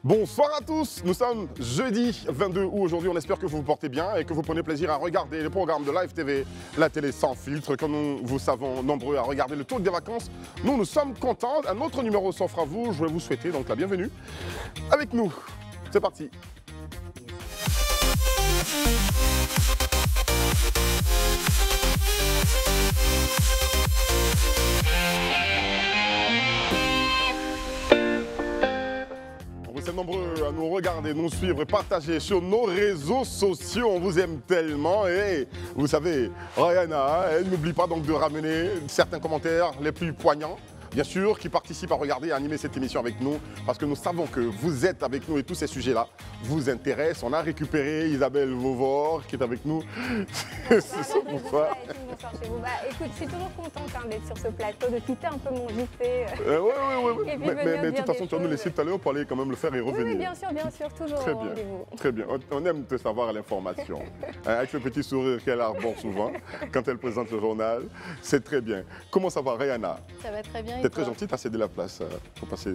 Bonsoir à tous, nous sommes jeudi 22 août aujourd'hui, on espère que vous vous portez bien et que vous prenez plaisir à regarder les programmes de Live TV, la télé sans filtre, comme nous vous savons nombreux à regarder le tour des vacances. Nous sommes contents, un autre numéro s'offre à vous, je vais vous souhaiter donc la bienvenue avec nous. C'est parti. Vous êtes nombreux à nous regarder, nous suivre et partager sur nos réseaux sociaux. On vous aime tellement et vous savez, Rihanna, elle n'oublie pas donc de ramener certains commentaires les plus poignants. Bien sûr, qui participent à regarder et à animer cette émission avec nous, parce que nous savons que vous êtes avec nous et tous ces sujets-là vous intéressent. On a récupéré Isabelle Vauvor qui est avec nous. Bonsoir. Bonsoir chez vous. Écoute, je suis toujours contente d'être sur ce plateau, de quitter un peu mon JT. Oui. Mais de toute façon, tu vas nous laisser tout à l'heure pour aller quand même le faire et revenir. Oui, bien sûr, toujours très au bien, rendez-vous. Très bien, on aime te savoir l'information. Avec ce petit sourire qu'elle arbore souvent quand elle présente le journal, c'est très bien. Comment ça va, Rihanna? Ça va très bien. T'es très gentille, t'as cédé la place pour passer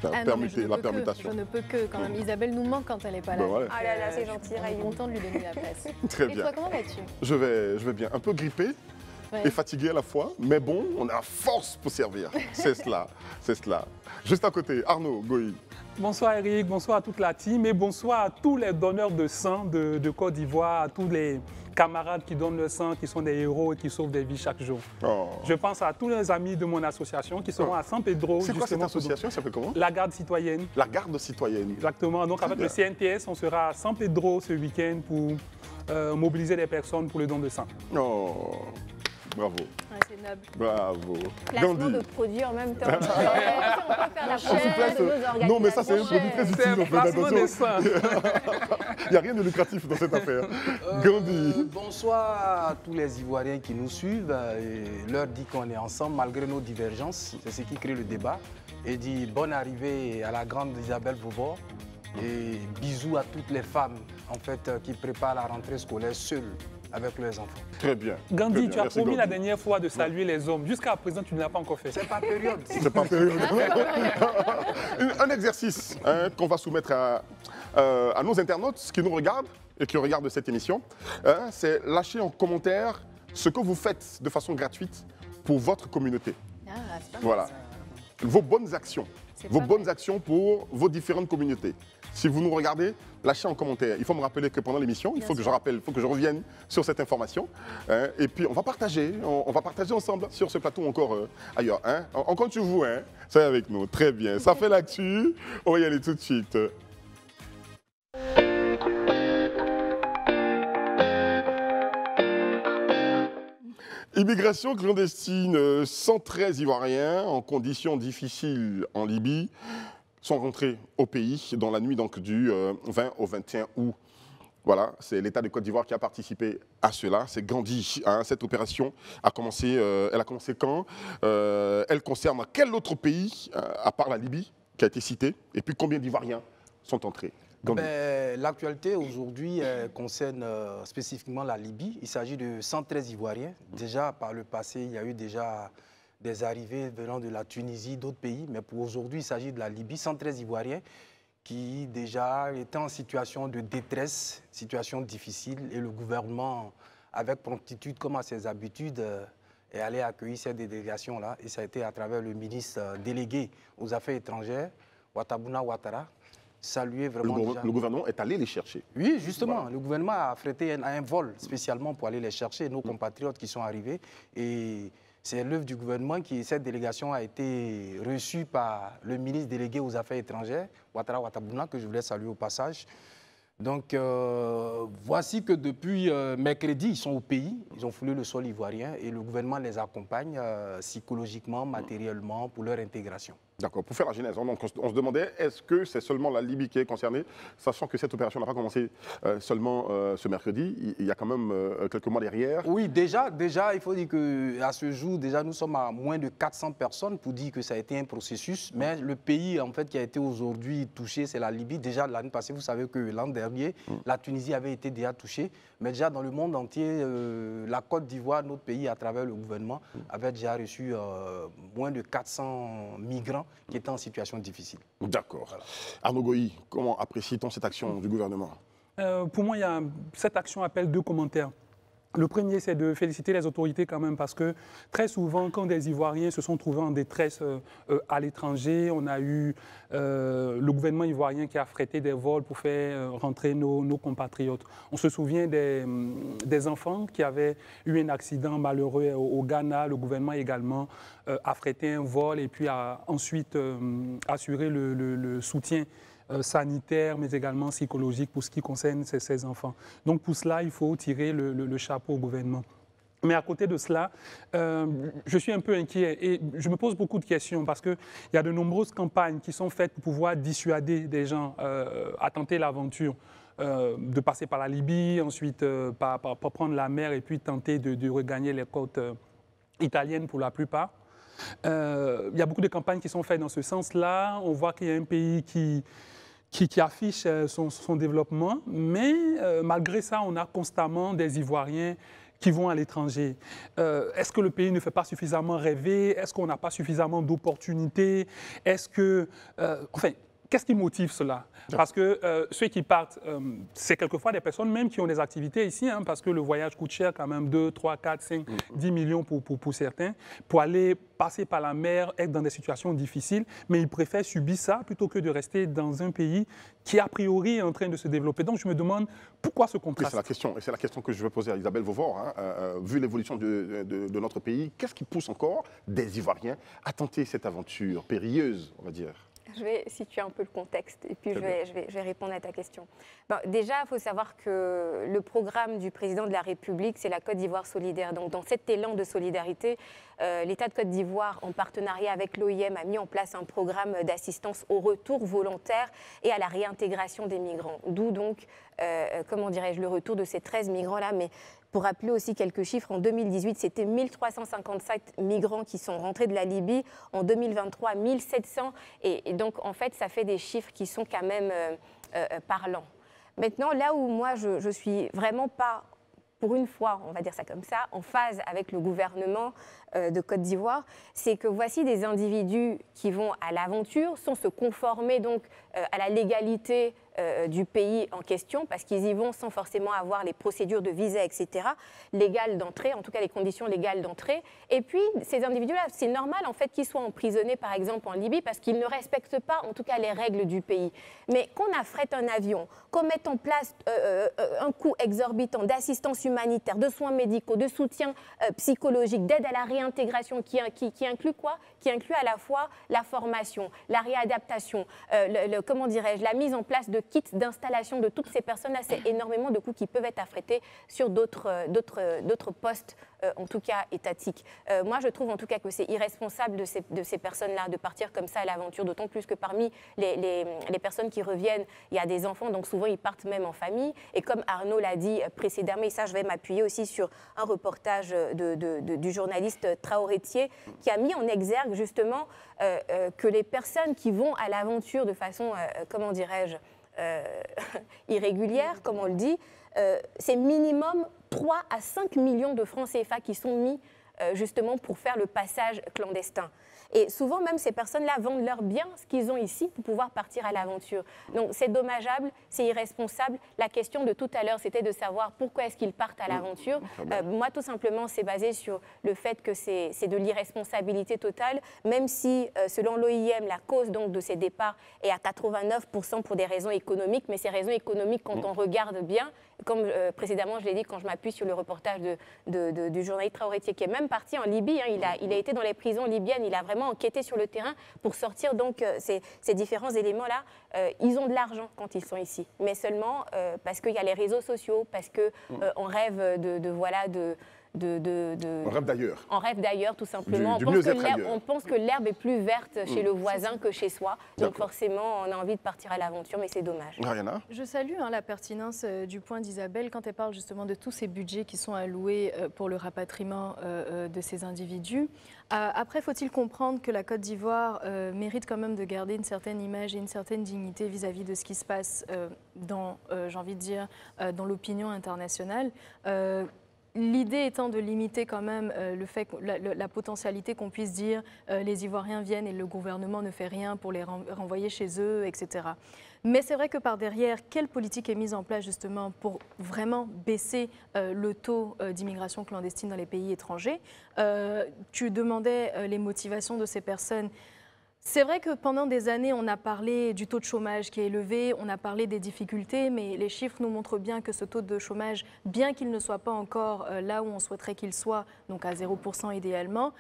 la permutation. Je ne peux que quand même. Isabelle nous manque quand elle n'est pas là. Voilà. Ah là là, c'est gentil, On est content de lui donner la place. Très Et bien. toi, comment vas-tu? Je vais bien, un peu grippé et fatigué à la fois, mais bon, on a la force pour servir. C'est cela, c'est cela. Juste à côté, Arnaud Goï. Bonsoir Eric, bonsoir à toute la team et bonsoir à tous les donneurs de sang de Côte d'Ivoire, à tous les camarades qui donnent le sang, qui sont des héros et qui sauvent des vies chaque jour. Oh. Je pense à tous les amis de mon association qui seront à San Pedro. C'est quoi cette association? Ça s'appelle comment? La Garde citoyenne. La Garde citoyenne. Exactement. Donc avec le CNTS, on sera à San Pedro ce week-end pour mobiliser des personnes pour le don de sang. Oh, bravo. Ouais, c'est noble. Bravo. Placement Gandhi. de produits en même temps. On peut faire la chaîne de nos organisations. Non, mais ça, c'est un produit très utile. C'est le placement des sang. Il n'y a rien de lucratif dans cette affaire. Gandhi. Bonsoir à tous les Ivoiriens qui nous suivent. Leur dit qu'on est ensemble malgré nos divergences. C'est ce qui crée le débat. Et dit bonne arrivée à la grande Isabelle Vauvor. Et bisous à toutes les femmes en fait, qui préparent la rentrée scolaire seules avec leurs enfants. Très bien. Gandhi, tu as Merci, promis la Gandhi. dernière fois de saluer les hommes. Jusqu'à présent, tu ne l'as pas encore fait. C'est pas période. C'est pas période. Un exercice qu'on va soumettre à nos internautes qui nous regardent et qui regardent cette émission, c'est lâcher en commentaire ce que vous faites de façon gratuite pour votre communauté. Ah, c'est pas mal, Voilà. ça. Vos bonnes actions. C'est Vos pas bonnes mal. actions pour vos différentes communautés. Si vous nous regardez, lâchez en commentaire. Il faut me rappeler que pendant l'émission, il faut que je rappelle, il faut que je revienne sur cette information. Et puis on va partager ensemble sur ce plateau ou encore ailleurs. On compte sur vous, soyez avec nous. Très bien. Ça fait l'actu. On va y aller tout de suite. Immigration clandestine, 113 Ivoiriens en conditions difficiles en Libye sont rentrés au pays dans la nuit donc, du 20 au 21 août. Voilà, c'est l'État de Côte d'Ivoire qui a participé à cela. C'est Gandhi. Cette opération a commencé, elle a commencé quand? Elle concerne quel autre pays, à part la Libye, qui a été cité? Et puis combien d'Ivoiriens sont entrés? L'actualité aujourd'hui concerne spécifiquement la Libye. Il s'agit de 113 Ivoiriens. Déjà, par le passé, il y a eu déjà des arrivées venant de la Tunisie, d'autres pays. Mais pour aujourd'hui, il s'agit de la Libye. 113 Ivoiriens qui déjà étaient en situation de détresse, situation difficile. Et le gouvernement, avec promptitude comme à ses habitudes, est allé accueillir cette délégation-là. Et ça a été à travers le ministre délégué aux Affaires étrangères, Watabouna Ouattara. Saluer vraiment Le gouvernement est allé les chercher. Oui, justement. Voilà. Le gouvernement a affrété un vol spécialement pour aller les chercher, nos compatriotes qui sont arrivés. Et c'est l'œuvre du gouvernement cette délégation a été reçue par le ministre délégué aux Affaires étrangères, Ouattara Watabouna, que je voulais saluer au passage. Donc, voici que depuis mercredi, ils sont au pays, ils ont foulé le sol ivoirien et le gouvernement les accompagne psychologiquement, matériellement pour leur intégration. D'accord, pour faire la genèse, donc on se demandait, est-ce que c'est seulement la Libye qui est concernée, sachant que cette opération n'a pas commencé seulement ce mercredi, il y a quand même quelques mois derrière. Oui, déjà, il faut dire qu'à ce jour, déjà, nous sommes à moins de 400 personnes pour dire que ça a été un processus. Mais le pays, en fait, qui a été aujourd'hui touché, c'est la Libye. Déjà, l'année passée, vous savez que l'an dernier, la Tunisie avait été déjà touchée. Mais déjà, dans le monde entier, la Côte d'Ivoire, notre pays, à travers le gouvernement, avait déjà reçu moins de 400 migrants gens qui étaient en situation difficile. D'accord. Voilà. Arnaud Goï, comment apprécie-t-on cette action du gouvernement? Pour moi, cette action appelle 2 commentaires. Le premier, c'est de féliciter les autorités quand même parce que très souvent, quand des Ivoiriens se sont trouvés en détresse à l'étranger, on a eu le gouvernement ivoirien qui a affrété des vols pour faire rentrer nos compatriotes. On se souvient des enfants qui avaient eu un accident malheureux au Ghana. Le gouvernement également affrété un vol et puis a ensuite assuré le soutien sanitaire, mais également psychologique pour ce qui concerne ces enfants. Donc pour cela, il faut tirer le chapeau au gouvernement. Mais à côté de cela, je suis un peu inquiet et je me pose beaucoup de questions parce qu'il y a de nombreuses campagnes qui sont faites pour pouvoir dissuader des gens à tenter l'aventure. De passer par la Libye, ensuite par prendre la mer et puis tenter de regagner les côtes italiennes pour la plupart. Il y a beaucoup de campagnes qui sont faites dans ce sens-là. On voit qu'il y a un pays qui affiche son développement, mais malgré ça, on a constamment des Ivoiriens qui vont à l'étranger. Est-ce que le pays ne fait pas suffisamment rêver? Est-ce qu'on n'a pas suffisamment d'opportunités? Est-ce que... enfin, qu'est-ce qui motive cela? Parce que ceux qui partent, c'est quelquefois des personnes même qui ont des activités ici, hein, parce que le voyage coûte cher quand même, 2, 3, 4, 5, 10 millions pour certains, pour aller passer par la mer, être dans des situations difficiles, mais ils préfèrent subir ça plutôt que de rester dans un pays qui, a priori, est en train de se développer. Donc je me demande pourquoi ce contraste? C'est la question que je vais poser à Isabelle Vauvort. Hein. Vu l'évolution de notre pays, qu'est-ce qui pousse encore des Ivoiriens à tenter cette aventure périlleuse, on va dire? Je vais situer un peu le contexte et puis je vais répondre à ta question. Bon, déjà, il faut savoir que le programme du président de la République, c'est la Côte d'Ivoire solidaire. Donc, dans cet élan de solidarité, l'État de Côte d'Ivoire, en partenariat avec l'OIM, a mis en place un programme d'assistance au retour volontaire et à la réintégration des migrants. D'où donc, comment dirais-je, le retour de ces 13 migrants-là. Mais pour rappeler aussi quelques chiffres, en 2018, c'était 1357 migrants qui sont rentrés de la Libye. En 2023, 1700. Et donc, en fait, ça fait des chiffres qui sont quand même parlants. Maintenant, là où moi, je suis vraiment pas, pour une fois, on va dire ça comme ça, en phase avec le gouvernement de Côte d'Ivoire, c'est que voici des individus qui vont à l'aventure, sans se conformer donc à la légalité du pays en question, parce qu'ils y vont sans forcément avoir les procédures de visa, etc., légales d'entrée, en tout cas les conditions légales d'entrée. Et puis, ces individus-là, c'est normal en fait qu'ils soient emprisonnés, par exemple, en Libye, parce qu'ils ne respectent pas, en tout cas, les règles du pays. Mais qu'on affrète un avion, qu'on mette en place un coût exorbitant d'assistance humanitaire, de soins médicaux, de soutien psychologique, d'aide à la réintégration, qui inclut quoi? Qui inclut à la fois la formation, la réadaptation, comment dirais-je, la mise en place de kits d'installation de toutes ces personnes-là, c'est énormément de coûts qui peuvent être affrétés sur d'autres postes, en tout cas étatiques. Moi, je trouve en tout cas que c'est irresponsable de ces personnes-là de partir comme ça à l'aventure, d'autant plus que parmi les personnes qui reviennent, il y a des enfants, donc souvent ils partent même en famille. Et comme Arnaud l'a dit précédemment, et ça je vais m'appuyer aussi sur un reportage du journaliste Traoré-Thier, qui a mis en exergue justement que les personnes qui vont à l'aventure de façon, comment dirais-je, irrégulière, comme on le dit, c'est minimum 3 à 5 millions de francs CFA qui sont mis justement pour faire le passage clandestin. Et souvent, même ces personnes-là vendent leurs biens, ce qu'ils ont ici, pour pouvoir partir à l'aventure. Donc, c'est dommageable, c'est irresponsable. La question de tout à l'heure, c'était de savoir pourquoi est-ce qu'ils partent à l'aventure. Moi, tout simplement, c'est basé sur le fait que c'est de l'irresponsabilité totale, même si, selon l'OIM, la cause donc, de ces départs est à 89% pour des raisons économiques. Mais ces raisons économiques, quand on regarde bien, comme précédemment, je l'ai dit quand je m'appuie sur le reportage du journaliste Traoré-Thier, qui est même parti en Libye, hein, il a été dans les prisons libyennes, il a vraiment enquêté sur le terrain pour sortir donc ces différents éléments-là. Ils ont de l'argent quand ils sont ici, mais seulement parce qu'il y a les réseaux sociaux, parce qu'on rêve On rêve d'ailleurs. On rêve d'ailleurs, tout simplement. On pense que l'herbe est plus verte chez le voisin que chez soi. Donc forcément, on a envie de partir à l'aventure, mais c'est dommage. Mariana ? Je salue la pertinence du point d'Isabelle quand elle parle justement de tous ces budgets qui sont alloués pour le rapatriement de ces individus. Après, faut-il comprendre que la Côte d'Ivoire mérite quand même de garder une certaine image et une certaine dignité vis-à-vis de ce qui se passe dans, j'ai envie de dire, dans l'opinion internationale. L'idée étant de limiter quand même le fait, la potentialité qu'on puisse dire les Ivoiriens viennent et le gouvernement ne fait rien pour les renvoyer chez eux, etc. Mais c'est vrai que par derrière, quelle politique est mise en place justement pour vraiment baisser le taux d'immigration clandestine dans les pays étrangers? Tu demandais les motivations de ces personnes. C'est vrai que pendant des années, on a parlé du taux de chômage qui est élevé, on a parlé des difficultés, mais les chiffres nous montrent bien que ce taux de chômage, bien qu'il ne soit pas encore là où on souhaiterait qu'il soit, donc à 0% idéalement,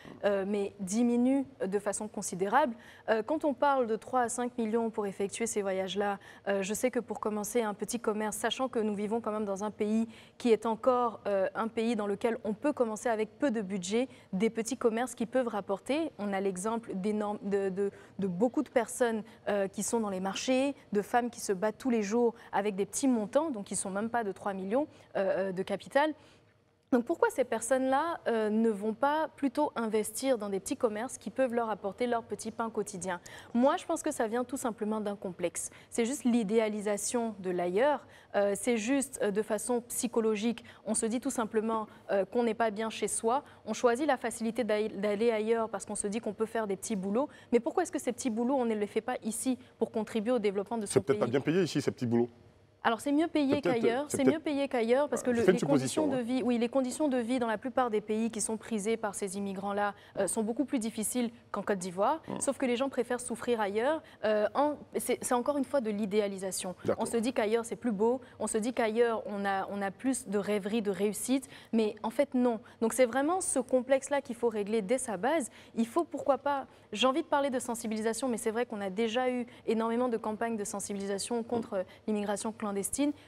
mais diminue de façon considérable. Quand on parle de 3 à 5 millions pour effectuer ces voyages-là, je sais que pour commencer un petit commerce, sachant que nous vivons quand même dans un pays qui est encore un pays dans lequel on peut commencer avec peu de budget, des petits commerces qui peuvent rapporter. On a l'exemple de beaucoup de personnes qui sont dans les marchés, de femmes qui se battent tous les jours avec des petits montants, donc qui ne sont même pas de 3 millions de capital. Donc pourquoi ces personnes-là ne vont pas plutôt investir dans des petits commerces qui peuvent leur apporter leur petit pain quotidien? Moi, je pense que ça vient tout simplement d'un complexe. C'est juste l'idéalisation de l'ailleurs. C'est juste de façon psychologique. On se dit tout simplement qu'on n'est pas bien chez soi. On choisit la facilité d'aller ailleurs parce qu'on se dit qu'on peut faire des petits boulots. Mais pourquoi est-ce que ces petits boulots, on ne les fait pas ici pour contribuer au développement de ce pays? C'est peut-être pas bien payé ici, ces petits boulots. Alors c'est mieux payé qu'ailleurs, parce que les conditions de vie, les conditions de vie dans la plupart des pays qui sont prisés par ces immigrants-là sont beaucoup plus difficiles qu'en Côte d'Ivoire, sauf que les gens préfèrent souffrir ailleurs. C'est encore une fois de l'idéalisation. On se dit qu'ailleurs c'est plus beau, on se dit qu'ailleurs on a plus de rêverie, de réussite, mais en fait non. Donc c'est vraiment ce complexe-là qu'il faut régler dès sa base. Il faut pourquoi pas, j'ai envie de parler de sensibilisation, mais c'est vrai qu'on a déjà eu énormément de campagnes de sensibilisation contre l'immigration clandestine.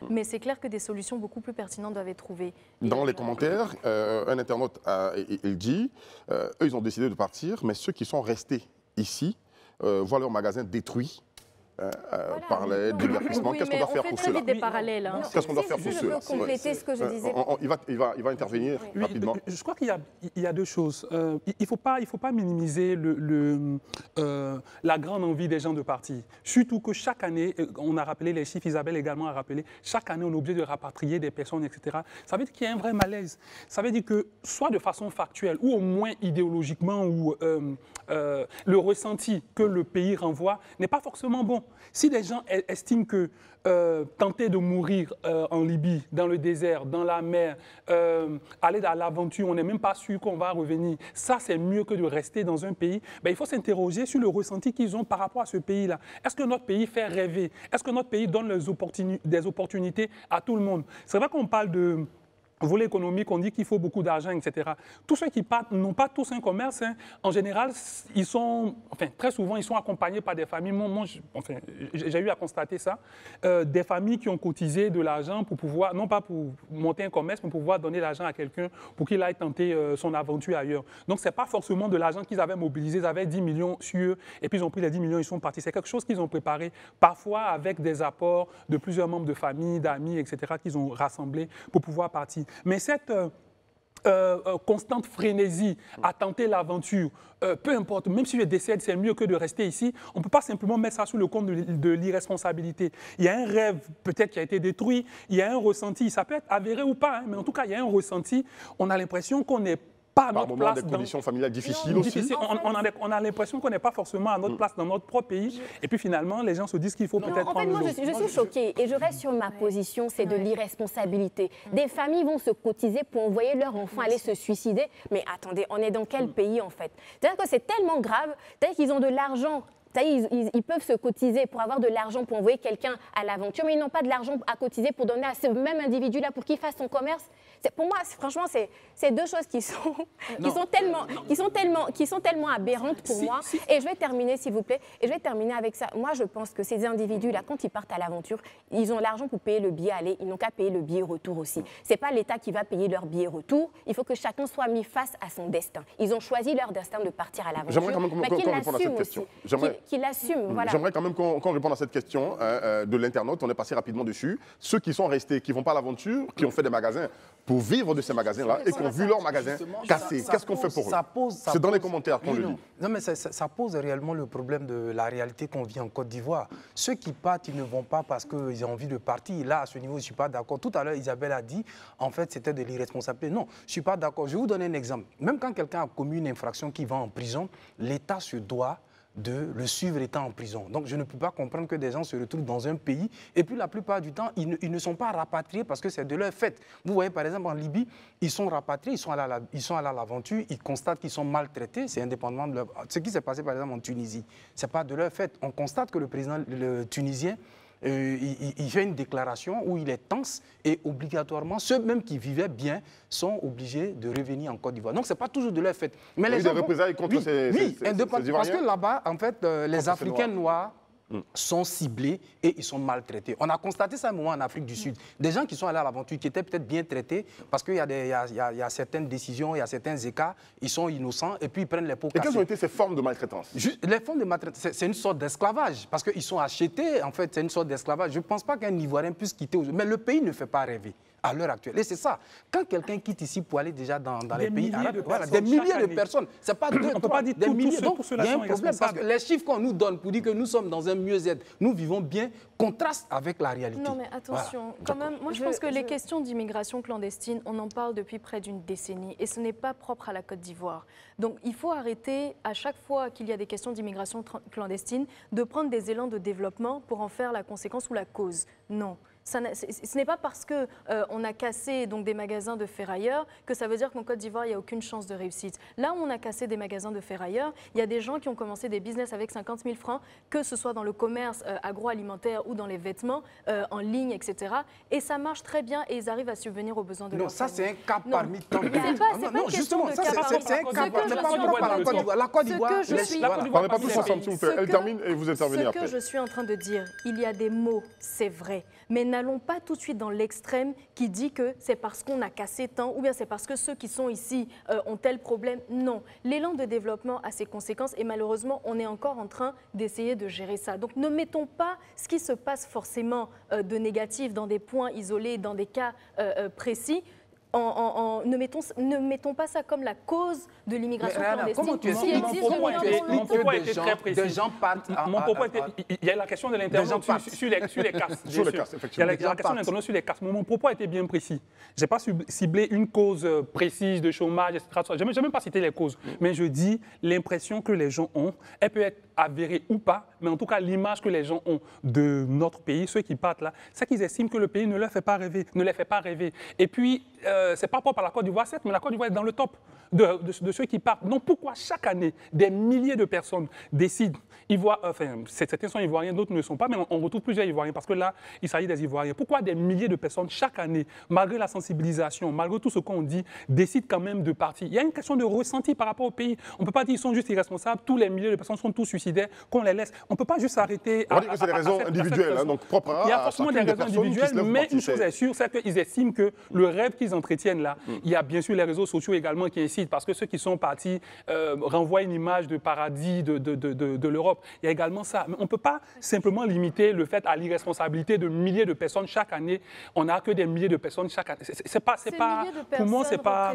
Mais c'est clair que des solutions beaucoup plus pertinentes doivent être trouvées. Dans les commentaires, un internaute il dit eux, ils ont décidé de partir, mais ceux qui sont restés ici voient leur magasin détruit. Par les divertissements. Qu'est-ce qu'on doit faire pour cela? Qu'est-ce qu'on doit faire pour cela? Je peux compléter ce que je disais. Il va intervenir rapidement. Je crois qu'il y a deux choses. Il ne faut pas minimiser la grande envie des gens de partir. Surtout que chaque année, on a rappelé les chiffres, Isabelle également a rappelé, chaque année on est obligé de rapatrier des personnes, etc. Ça veut dire qu'il y a un vrai malaise. Ça veut dire que soit de façon factuelle ou au moins idéologiquement, ou le ressenti que le pays renvoie n'est pas forcément bon. Si les gens estiment que tenter de mourir en Libye, dans le désert, dans la mer, aller à l'aventure, on n'est même pas sûr qu'on va revenir, ça c'est mieux que de rester dans un pays, ben, il faut s'interroger sur le ressenti qu'ils ont par rapport à ce pays-là. Est-ce que notre pays fait rêver? Est-ce que notre pays donne des opportunités à tout le monde? C'est vrai qu'on parle de volet économique, on dit qu'il faut beaucoup d'argent, etc. Tous ceux qui partent n'ont pas tous un commerce. Hein. En général, très souvent, ils sont accompagnés par des familles. J'ai eu à constater ça. Des familles qui ont cotisé de l'argent pour pouvoir, non pas pour monter un commerce, mais pour pouvoir donner l'argent à quelqu'un pour qu'il aille tenter son aventure ailleurs. Donc, ce n'est pas forcément de l'argent qu'ils avaient mobilisé. Ils avaient 10 millions sur eux, et puis ils ont pris les 10 millions, ils sont partis. C'est quelque chose qu'ils ont préparé, parfois avec des apports de plusieurs membres de famille, d'amis, etc., qu'ils ont rassemblés pour pouvoir partir. Mais cette constante frénésie à tenter l'aventure, peu importe, même si je décède, c'est mieux que de rester ici, on ne peut pas simplement mettre ça sous le compte de l'irresponsabilité. Il y a un rêve peut-être qui a été détruit, il y a un ressenti, ça peut être avéré ou pas, hein, mais en tout cas, il y a un ressenti, on a l'impression qu'on n'est pas à notre place. Des conditions familiales difficiles aussi. On a l'impression qu'on n'est pas forcément à notre place dans notre propre pays. Et puis finalement, les gens se disent qu'il faut peut-être prendre moi, je suis choquée et je reste sur ma position, c'est de l'irresponsabilité. Des familles vont se cotiser pour envoyer leurs enfants aller se suicider. Mais attendez, on est dans quel pays en fait? C'est-à-dire que c'est tellement grave, c'est-à-dire qu'ils ont de l'argent. Ils peuvent se cotiser pour avoir de l'argent pour envoyer quelqu'un à l'aventure, mais ils n'ont pas de l'argent à cotiser pour donner à ce même individu-là pour qu'il fasse son commerce. Pour moi, franchement, c'est deux choses qui sont tellement aberrantes pour moi. Et je vais terminer, s'il vous plaît, et je vais terminer avec ça. Moi, je pense que ces individus-là, quand ils partent à l'aventure, ils ont l'argent pour payer le billet aller, ils n'ont qu'à payer le billet retour aussi. Ce n'est pas l'État qui va payer leur billet retour, il faut que chacun soit mis face à son destin. Ils ont choisi leur destin de partir à l'aventure. J'aimerais quand même qu'on réponde à cette question. qu'il assume. Voilà. J'aimerais quand même qu'on réponde à cette question de l'internaute. On est passé rapidement dessus. Ceux qui sont restés, qui ne vont pas à l'aventure, qui ont fait des magasins pour vivre de ces magasins-là et qui ont vu leurs magasins cassés, qu'est-ce qu'on fait pour eux? C'est dans les commentaires qu'on le lit. Non, mais ça pose réellement le problème de la réalité qu'on vit en Côte d'Ivoire. Ceux qui partent, ils ne vont pas parce qu'ils ont envie de partir. Là, à ce niveau, je ne suis pas d'accord. Tout à l'heure, Isabelle a dit, en fait, c'était de l'irresponsabilité. Non, je ne suis pas d'accord. Je vais vous donner un exemple. Même quand quelqu'un a commis une infraction qui va en prison, l'État se doit de le suivre étant en prison. Donc, je ne peux pas comprendre que des gens se retrouvent dans un pays et puis la plupart du temps, ils ne sont pas rapatriés parce que c'est de leur fait. Vous voyez, par exemple, en Libye, ils sont rapatriés, ils sont allés à l'aventure, ils constatent qu'ils sont maltraités, c'est indépendamment de leur... Ce qui s'est passé, par exemple, en Tunisie, ce n'est pas de leur fait. On constate que le président tunisien, il fait une déclaration où il est tense et obligatoirement, ceux même qui vivaient bien sont obligés de revenir en Côte d'Ivoire. Donc, ce n'est pas toujours de leur fait. Mais les gens des représailles contre ces Ivoiriens. Parce que là-bas, en fait, les Africains noirs sont ciblés et ils sont maltraités. On a constaté ça à un moment en Afrique du Sud. Des gens qui sont allés à l'aventure, qui étaient peut-être bien traités, parce qu'il y a certaines décisions, il y a certains écarts, ils sont innocents et puis ils prennent les pots cassés. Et quelles ont été ces formes de maltraitance? Les formes de maltraitance, c'est une sorte d'esclavage, parce qu'ils sont achetés, en fait, c'est une sorte d'esclavage. Je ne pense pas qu'un Ivoirien puisse quitter, mais le pays ne fait pas rêver à l'heure actuelle. Et c'est ça. Quand quelqu'un quitte ici pour aller déjà dans les pays arabes, voilà, des milliers de personnes, c'est pas deux, on peut pas dire des milliers. Donc, il y a un problème parce que les chiffres qu'on nous donne pour dire que nous sommes dans un mieux-être, nous vivons bien, contrastent avec la réalité. Non, mais attention, quand même, moi je pense que les questions d'immigration clandestine, on en parle depuis près d'une décennie et ce n'est pas propre à la Côte d'Ivoire. Donc il faut arrêter, à chaque fois qu'il y a des questions d'immigration clandestine, de prendre des élans de développement pour en faire la conséquence ou la cause. Non. Ce n'est pas parce qu'on a cassé donc, des magasins de ferrailleurs que ça veut dire qu'en Côte d'Ivoire, il n'y a aucune chance de réussite. Là où on a cassé des magasins de ferrailleurs, il y a des gens qui ont commencé des business avec 50 000 francs, que ce soit dans le commerce agroalimentaire ou dans les vêtements, en ligne, etc. Et ça marche très bien et ils arrivent à subvenir aux besoins de leur famille. Non, ça c'est un cas parmi tant d'autres. Non, justement, c'est un cas propre à la Côte d'Ivoire. La Côte d'Ivoire, parlez pas tous ensemble, s'il vous plaît. Elle termine et vous intervenez après. Ce que je suis en train de dire, il y a des mots, c'est vrai, mais n'allons pas tout de suite dans l'extrême qui dit que c'est parce qu'on a cassé tant ou bien c'est parce que ceux qui sont ici ont tel problème. Non, l'élan de développement a ses conséquences et malheureusement, on est encore en train d'essayer de gérer ça. Donc ne mettons pas ce qui se passe forcément de négatif dans des points isolés, dans des cas précis. Ne mettons pas ça comme la cause de l'immigration clandestine. Comment tu expliques Mon propos a été très précis. Des gens partent. Mon propos était, il y a la question de l'internaute sur les casses. Sur les casses, effectivement. Il y a la question de l'internaute sur les casses. Mon propos a été bien précis. Je n'ai pas ciblé une cause précise de chômage, etc. Je n'ai même pas cité les causes. Mais je dis l'impression que les gens ont. Elle peut être avérée ou pas, mais en tout cas, l'image que les gens ont de notre pays, ceux qui partent là, c'est qu'ils estiment que le pays ne leur fait pas rêver, ne les fait pas rêver. Et puis, c'est pas propre à la Côte d'Ivoire, certes, mais la Côte d'Ivoire est dans le top de ceux qui partent. Donc pourquoi chaque année, des milliers de personnes décident, certains sont ivoiriens, d'autres ne le sont pas, mais on retrouve plusieurs ivoiriens, parce que là, il s'agit des ivoiriens. Pourquoi des milliers de personnes chaque année, malgré la sensibilisation, malgré tout ce qu'on dit, décident quand même de partir? Il y a une question de ressenti par rapport au pays. On ne peut pas dire qu'ils sont juste irresponsables, tous les milliers de personnes sont tous suicidaires, qu'on les laisse. On ne peut pas juste s'arrêter à... On dit que c'est des raisons individuelles, donc propres à... Il y a forcément des raisons individuelles, mais une chose est sûre, c'est qu'ils estiment que le rêve qu'ils entretiennent là, il y a bien sûr les réseaux sociaux également qui incitent, parce que ceux qui sont partis renvoient une image de paradis de l'Europe. Il y a également ça. Mais on ne peut pas simplement limiter le fait à l'irresponsabilité de milliers de personnes chaque année. On n'a que des milliers de personnes chaque annne. Pour moi, ce n'est pas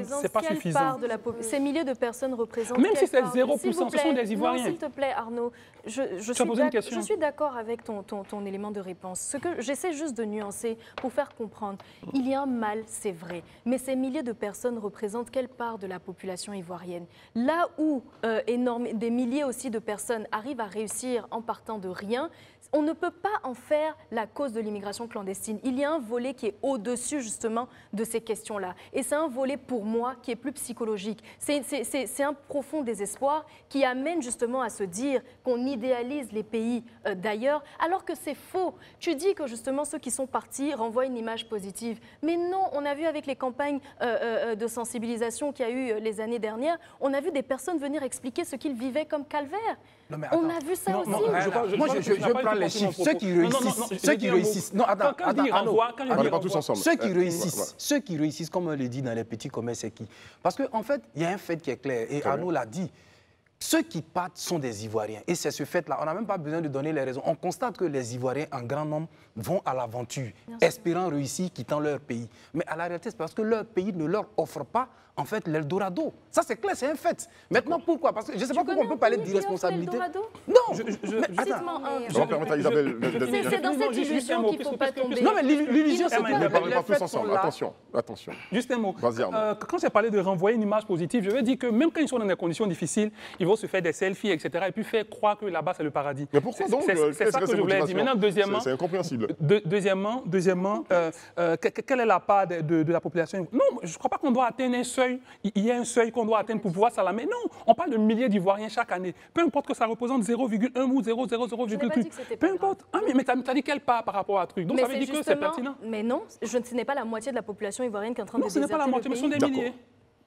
suffisant. Ces milliers de personnes représentent... Même si c'est 0%, ce sont des Ivoiriens. S'il te plaît, Arnaud, je suis d'accord avec ton élément de réponse. Ce que j'essaie juste de nuancer pour faire comprendre, il y a un mal, c'est vrai, mais ces milliers de personnes représentent quelle part de la population ivoirienne? Là où des milliers aussi de personnes arrivent à réussir en partant de rien, on ne peut pas en faire la cause de l'immigration clandestine. Il y a un volet qui est au-dessus justement de ces questions-là. Et c'est un volet pour moi qui est plus psychologique. C'est un profond désespoir qui amène justement à se dire qu'on idéalise les pays d'ailleurs, alors que c'est faux. Tu dis que justement ceux qui sont partis renvoient une image positive. Mais non, on a vu avec les campagnes de sensibilisation qu'il y a eu les années dernières, on a vu des personnes venir expliquer ce qu'ils vivaient comme calvaire. On a vu ça aussi. Je prends les chiffres. Ceux qui réussissent. Non, attends, Ceux qui réussissent, comme on le dit dans les petits commerces, c'est qui? Parce qu'en fait, il y a un fait qui est clair, et Arnaud l'a dit. Ceux qui partent sont des Ivoiriens. Et c'est ce fait-là. On n'a même pas besoin de donner les raisons. On constate que les Ivoiriens, en grand nombre, vont à l'aventure, espérant réussir, quittant leur pays. Mais à la réalité, c'est parce que leur pays ne leur offre pas, en fait, l'Eldorado. Ça, c'est clair, c'est un fait. Maintenant, pourquoi? Parce que je ne sais pas pourquoi on peut parler d'irresponsabilité. Non, on va permettre à Isabelle... C'est dans cette illusion qu'il ne faut pas tomber. Non, mais l'illusion, c'est Ne parlez pas tous ensemble. Attention, attention. Juste un mot. Vas-y, Arnaud. Quand j'ai parlé de renvoyer une image positive, je veux dire que même quand ils sont dans des conditions difficiles, ils vont se faire des selfies, etc. et puis faire croire que là-bas, c'est le paradis. Mais pourquoi donc? C'est ça que je voulais dire. Maintenant, deuxièmement... C'est incompréhensible. Deuxièmement, quelle est la part de la population? Non, je ne crois pas qu'on doit atteindre un seuil. Il y a un seuil qu'on doit atteindre pour pouvoir s'alarmer. Non, on parle de milliers d'Ivoiriens chaque année. Peu importe que ça représente 0,1 ou 0,0,0. Peu importe. Ah, mais tu as dit quelle part par rapport à truc? Donc ça veut dire que c'est pertinent. Mais non, ce n'est pas la moitié de la population ivoirienne qui est en train de déserter le pays. Non, ce n'est pas la moitié, mais ce sont des milliers.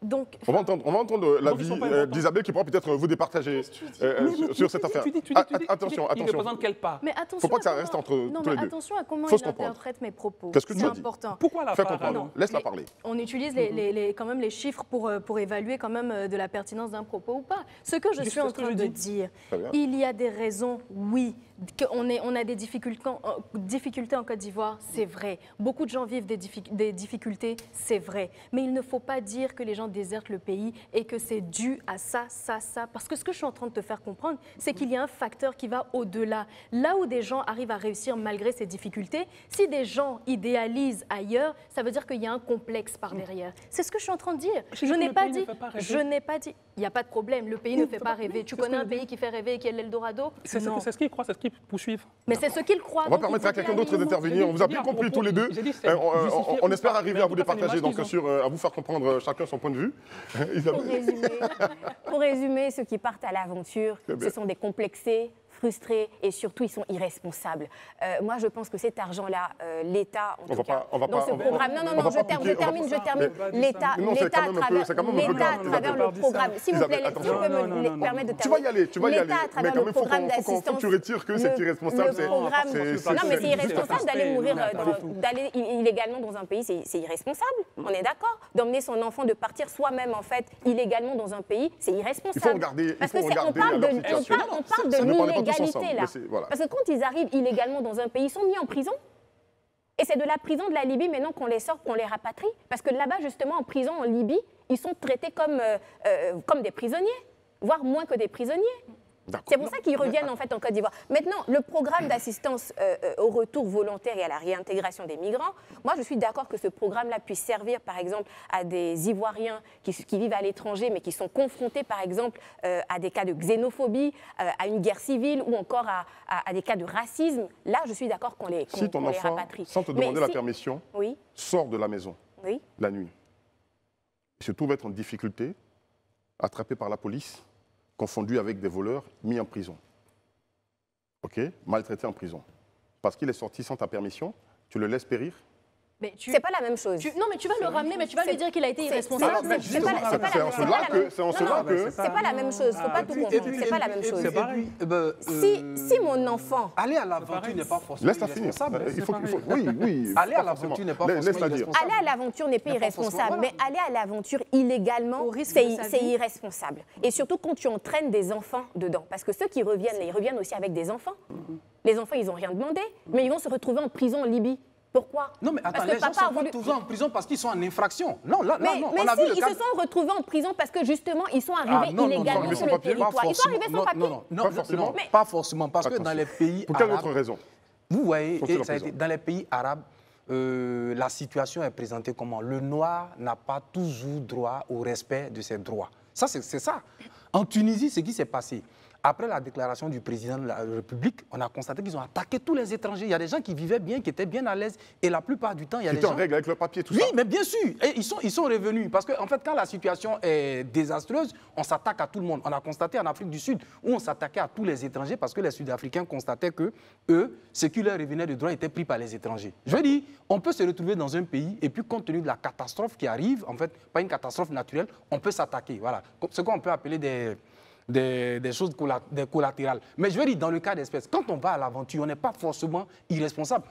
Donc, on va entendre l'avis d'Isabelle qui pourra peut-être vous départager sur cette affaire. Attention, il représente quelle part? Mais attention. Il ne faut pas que ça reste entre tous les deux. Non, mais attention à comment il interprète mes propos. Qu'est-ce que tu as dit? C'est important. Pourquoi la part? Laisse-la parler. On utilise quand même les chiffres pour évaluer quand même de la pertinence d'un propos ou pas. Ce que je suis en train de dire, il y a des raisons, oui, qu'on a des difficultés en Côte d'Ivoire, c'est vrai. Beaucoup de gens vivent des difficultés, c'est vrai. Mais il ne faut pas dire que les gens désertent le pays et que c'est dû à ça. Parce que ce que je suis en train de te faire comprendre, c'est qu'il y a un facteur qui va au-delà. Là où des gens arrivent à réussir malgré ces difficultés, si des gens idéalisent ailleurs, ça veut dire qu'il y a un complexe par derrière. C'est ce que je suis en train de dire. Je n'ai pas dit. Il n'y a pas de problème. Le pays ne fait pas rêver. Tu connais un pays qui fait rêver et qui est l'Eldorado? C'est ce qu'ils croient, c'est ce qu'ils poursuivent. Mais c'est ce qu'ils croient. On va permettre à quelqu'un d'autre d'intervenir. On vous a bien compris tous les deux. On espère arriver à vous départager, donc à vous faire comprendre chacun son point de vue. Pour résumer, ceux qui partent à l'aventure, ce sont des complexés, frustrés et surtout ils sont irresponsables. Moi, je pense que cet argent-là, l'État, en tout cas, dans ce programme... Non, je termine. L'État, à travers le programme... S'il vous plaît, si je peux me permettre de terminer. Tu vas y aller. L'État, à travers le programme d'assistance... Il faut que tu retires que c'est irresponsable. Non, mais c'est irresponsable d'aller mourir, d'aller illégalement dans un pays, c'est irresponsable. On est d'accord? D'emmener son enfant, de partir soi-même, en fait, illégalement dans un pays, c'est irresponsable. Il faut regarder Parce qu'on parle de l'illégalité. Là. Voilà. Parce que quand ils arrivent illégalement dans un pays, ils sont mis en prison. Et c'est de la prison de la Libye maintenant qu'on les sort, qu'on les rapatrie. Parce que là-bas, justement, en prison, en Libye, ils sont traités comme des prisonniers, voire moins que des prisonniers. C'est pour ça qu'ils reviennent en fait en Côte d'Ivoire. Maintenant, le programme d'assistance au retour volontaire et à la réintégration des migrants, moi je suis d'accord que ce programme-là puisse servir par exemple à des Ivoiriens qui vivent à l'étranger mais qui sont confrontés par exemple à des cas de xénophobie, à une guerre civile ou encore à des cas de racisme. Là, je suis d'accord qu'on les rapatrie. Si ton enfant, sans te demander la permission, sort de la maison la nuit, il se trouve être en difficulté, attrapé par la police, confondu avec des voleurs, mis en prison. OK? Maltraité en prison. Parce qu'il est sorti sans ta permission, tu le laisses périr? C'est pas la même chose. Non, mais tu vas le ramener, mais tu vas lui dire qu'il a été irresponsable. C'est en cela que... C'est pas la même chose, faut pas tout confondre. C'est pas la même chose. Si mon enfant... Aller à l'aventure n'est pas forcément irresponsable. Oui. Aller à l'aventure n'est pas forcément irresponsable. Aller à l'aventure n'est pas irresponsable, mais aller à l'aventure illégalement, c'est irresponsable. Et surtout quand tu entraînes des enfants dedans. Parce que ceux qui reviennent, ils reviennent aussi avec des enfants. Les enfants, ils n'ont rien demandé, mais ils vont se retrouver en prison en Libye. Pourquoi? Non, mais attends, les gens ne sont pas toujours en prison parce qu'ils sont en infraction. Non, on a vu le cas... ils se sont retrouvés en prison parce que justement, ils sont arrivés illégalement sur le territoire. Ils sont arrivés sans papier. Non, pas forcément. Parce que dans les pays arabes... Pour quelle autre raison? Vous voyez, dans les pays arabes, la situation est présentée comment? Le noir n'a pas toujours droit au respect de ses droits. Ça, c'est ça. En Tunisie, ce qui s'est passé, après la déclaration du président de la République, on a constaté qu'ils ont attaqué tous les étrangers. Il y a des gens qui vivaient bien, qui étaient bien à l'aise. Et la plupart du temps, il y a des gens... Qui étaient en règle avec le papier, tout ça. Oui, mais bien sûr. Et ils sont revenus. Parce qu'en fait, quand la situation est désastreuse, on s'attaque à tout le monde. On a constaté en Afrique du Sud où on s'attaquait à tous les étrangers parce que les Sud-Africains constataient que eux, ce qui leur revenait de droit était pris par les étrangers. Je veux dire, on peut se retrouver dans un pays et puis compte tenu de la catastrophe qui arrive, en fait, pas une catastrophe naturelle, on peut s'attaquer. Voilà. Ce qu'on peut appeler des choses des collatérales. Mais je veux dire, dans le cas d'espèce, quand on va à l'aventure, on n'est pas forcément irresponsable.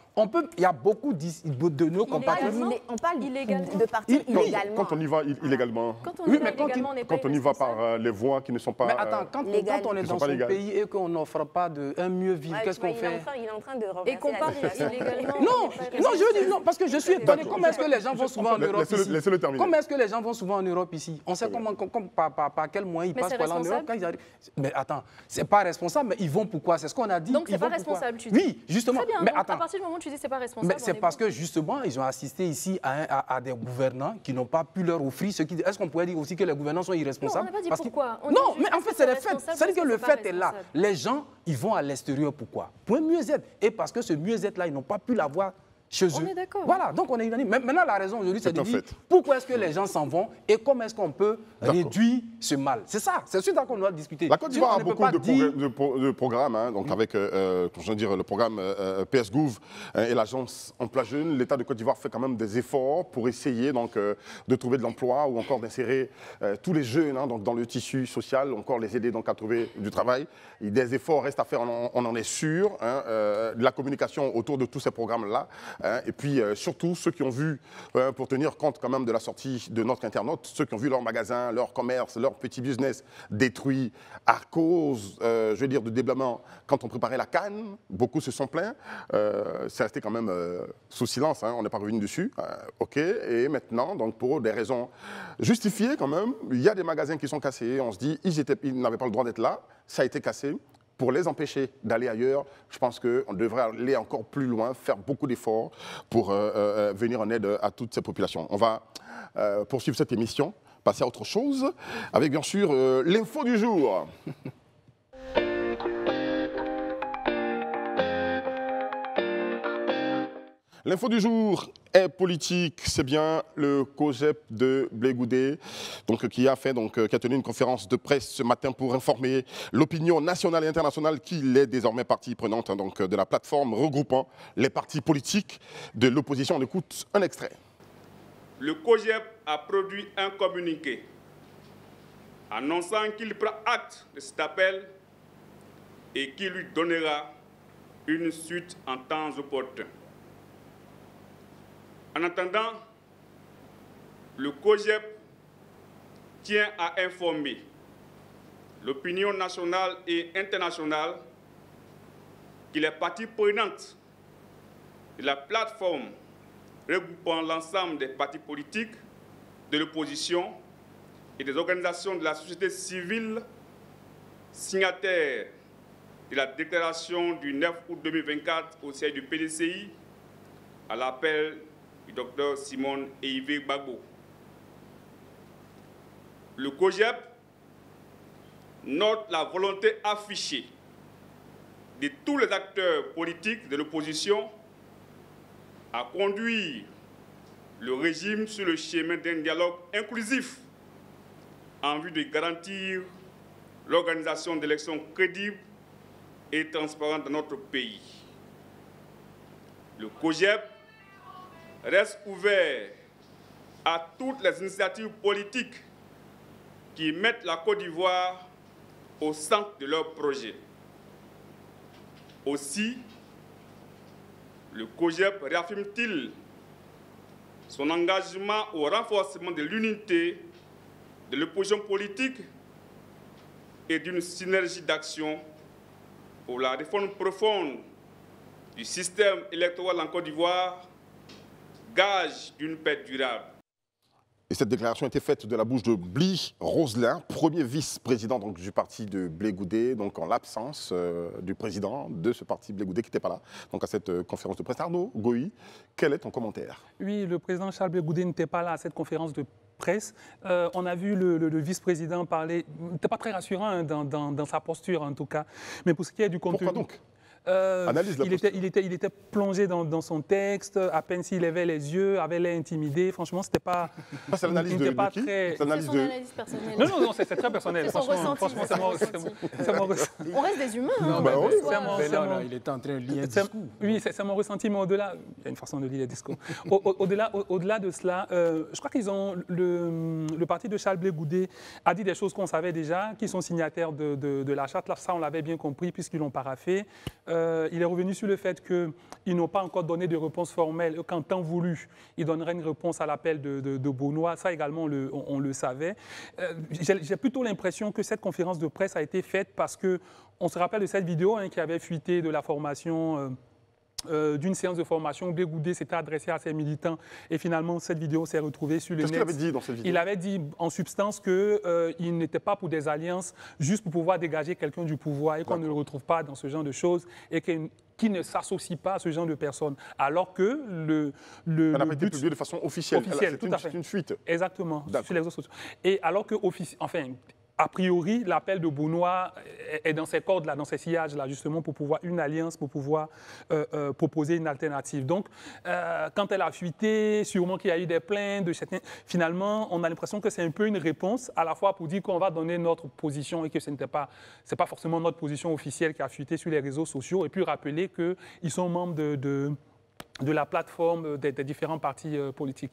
Il y a beaucoup de nos compatriotes. On parle illégalement. de partir illégalement. Quand on y va illégalement. Quand on y va illégalement, on n'est pas Quand on y va par les voies qui ne sont pas... Mais attends, quand on est dans son pays et qu'on n'offre pas un mieux vivre, qu'est-ce qu'on fait? Il est en train de Et qu'on part illégalement. Non, je veux dire non, parce que je suis étonné. Comment est-ce que les gens vont souvent en Europe ici? Laissez-le terminer. Comment est-ce que les gens vont souvent en Europe ici? On sait par quel moyen ils passent pour aller en Europe quand ils arrivent. Mais attends, c'est pas responsable, mais ils vont pourquoi? C'est ce qu'on a dit. Donc c'est pas responsable, tu dis? Oui, justement. Très bien. Mais Donc, attends. à partir du moment où tu dis c'est pas responsable, mais c'est parce que justement, ils ont assisté ici à des gouvernants qui n'ont pas pu leur offrir ce qui. Est-ce qu'on pourrait dire aussi que les gouvernants sont irresponsables? Non, on n'a pas dit parce pourquoi. Non, mais en fait, c'est les faits. C'est-à-dire que le fait est là. responsable. Les gens, ils vont à l'extérieur pourquoi? Pour un mieux-être. Et parce que ce mieux-être-là, ils n'ont pas pu l'avoir chez eux. On est d'accord. Voilà, donc on est unanime. Maintenant, la raison aujourd'hui, c'est de Tout à dire fait. pourquoi est-ce que les gens s'en vont et comment est-ce qu'on peut réduire ce mal. C'est ça, c'est sur ça qu'on doit discuter. La Côte d'Ivoire a Sinon, on ne beaucoup peut pas dire- de programmes, hein, donc avec le programme PSGouv et l'agence Emploi Jeune. L'État de Côte d'Ivoire fait quand même des efforts pour essayer donc, de trouver de l'emploi ou encore d'insérer tous les jeunes hein, donc, dans le tissu social, encore les aider donc, à trouver du travail. Et des efforts restent à faire, on en est sûr. Hein, de la communication autour de tous ces programmes-là. Hein, et puis surtout ceux qui ont vu, pour tenir compte quand même de la sortie de notre internaute, ceux qui ont vu leur magasin, leur commerce, leur petit business détruit à cause, je veux dire, de déblaiement. Quand on préparait la canne, beaucoup se sont plaints. C'est resté quand même sous silence, hein, on n'est pas revenu dessus. OK, et maintenant, donc pour des raisons justifiées quand même, il y a des magasins qui sont cassés. On se dit, ils n'avaient pas le droit d'être là, ça a été cassé. Pour les empêcher d'aller ailleurs, je pense qu'on devrait aller encore plus loin, faire beaucoup d'efforts pour venir en aide à toutes ces populations. On va poursuivre cette émission, passer à autre chose, avec bien sûr l'info du jour. L'info du jour est politique, c'est bien le COJEP de Blé Goudé, donc, qui a tenu une conférence de presse ce matin pour informer l'opinion nationale et internationale qu'il est désormais partie prenante hein, donc, de la plateforme regroupant les partis politiques de l'opposition. On écoute un extrait. Le COJEP a produit un communiqué annonçant qu'il prend acte de cet appel et qu'il lui donnera une suite en temps opportun. En attendant, le COJEP tient à informer l'opinion nationale et internationale qu'il est partie prenante de la plateforme regroupant l'ensemble des partis politiques de l'opposition et des organisations de la société civile signataires de la déclaration du 9 août 2024 au siège du PDCI à l'appel du Dr Simone Eyvé Gbagbo. Le COJEP note la volonté affichée de tous les acteurs politiques de l'opposition à conduire le régime sur le chemin d'un dialogue inclusif en vue de garantir l'organisation d'élections crédibles et transparentes dans notre pays. Le COJEP reste ouvert à toutes les initiatives politiques qui mettent la Côte d'Ivoire au centre de leur projet. Aussi, le COJEP réaffirme-t-il son engagement au renforcement de l'unité de l'opposition politique et d'une synergie d'action pour la réforme profonde du système électoral en Côte d'Ivoire, gage d'une paix durable. Et cette déclaration a été faite de la bouche de Bly Roselin, premier vice-président du parti de Blé Goudé, donc en l'absence du président de ce parti Blé Goudé qui n'était pas là donc à cette conférence de presse. Arnaud Goï, quel est ton commentaire? Oui, le président Charles Blé Goudé n'était pas là à cette conférence de presse. On a vu le vice-président parler, n'était pas très rassurant hein, dans sa posture en tout cas. Mais pour ce qui est du contenu... Pourquoi donc? Analyse la il était plongé dans son texte, à peine s'il levait les yeux, avait l'air intimidé. Franchement, c'était pas. C'est l'analyse de qui? C'est son analyse personnelle. Non, c'est très personnel. C'est son ressenti. C'est mon ressenti. On reste des humains. Non, hein, mais en oui. soi. il était en train de lire un discours. Oui, c'est mon ressenti, mais au-delà, il y a une façon de lire les discours. Au-delà de cela, je crois qu'ils ont le parti de Charles Blé Goudé a dit des choses qu'on savait déjà, qui sont signataires de la charte. Là, ça, on l'avait bien compris puisqu'ils l'ont paraphé. Il est revenu sur le fait qu'ils n'ont pas encore donné de réponse formelle. Qu'en temps voulu, ils donneraient une réponse à l'appel de Beaunois. Ça également, on le savait. J'ai plutôt l'impression que cette conférence de presse a été faite parce qu'on se rappelle de cette vidéo qui avait fuité de la formation. D'une séance de formation où Blé Goudé s'était adressé à ses militants et finalement cette vidéo s'est retrouvée sur le net. Qu'est-ce qu'il avait dit dans cette vidéo? Il avait dit en substance qu'il n'était pas pour des alliances juste pour pouvoir dégager quelqu'un du pouvoir et qu'on ne le retrouve pas dans ce genre de choses et qu'il ne s'associe pas à ce genre de personnes. Alors que Elle n'a pas été publiée de façon officielle. C'est une fuite. Exactement, sur les réseaux sociaux. Et alors que, a priori, l'appel de Beaunois est dans ces cordes-là, dans ces sillages-là, justement, pour pouvoir une alliance, pour pouvoir proposer une alternative. Donc, quand elle a fuité, sûrement qu'il y a eu des plaintes de certains. Finalement, on a l'impression que c'est un peu une réponse, à la fois pour dire qu'on va donner notre position et que ce n'est pas forcément notre position officielle qui a fuité sur les réseaux sociaux, et puis rappeler qu'ils sont membres de la plateforme des différents partis politiques.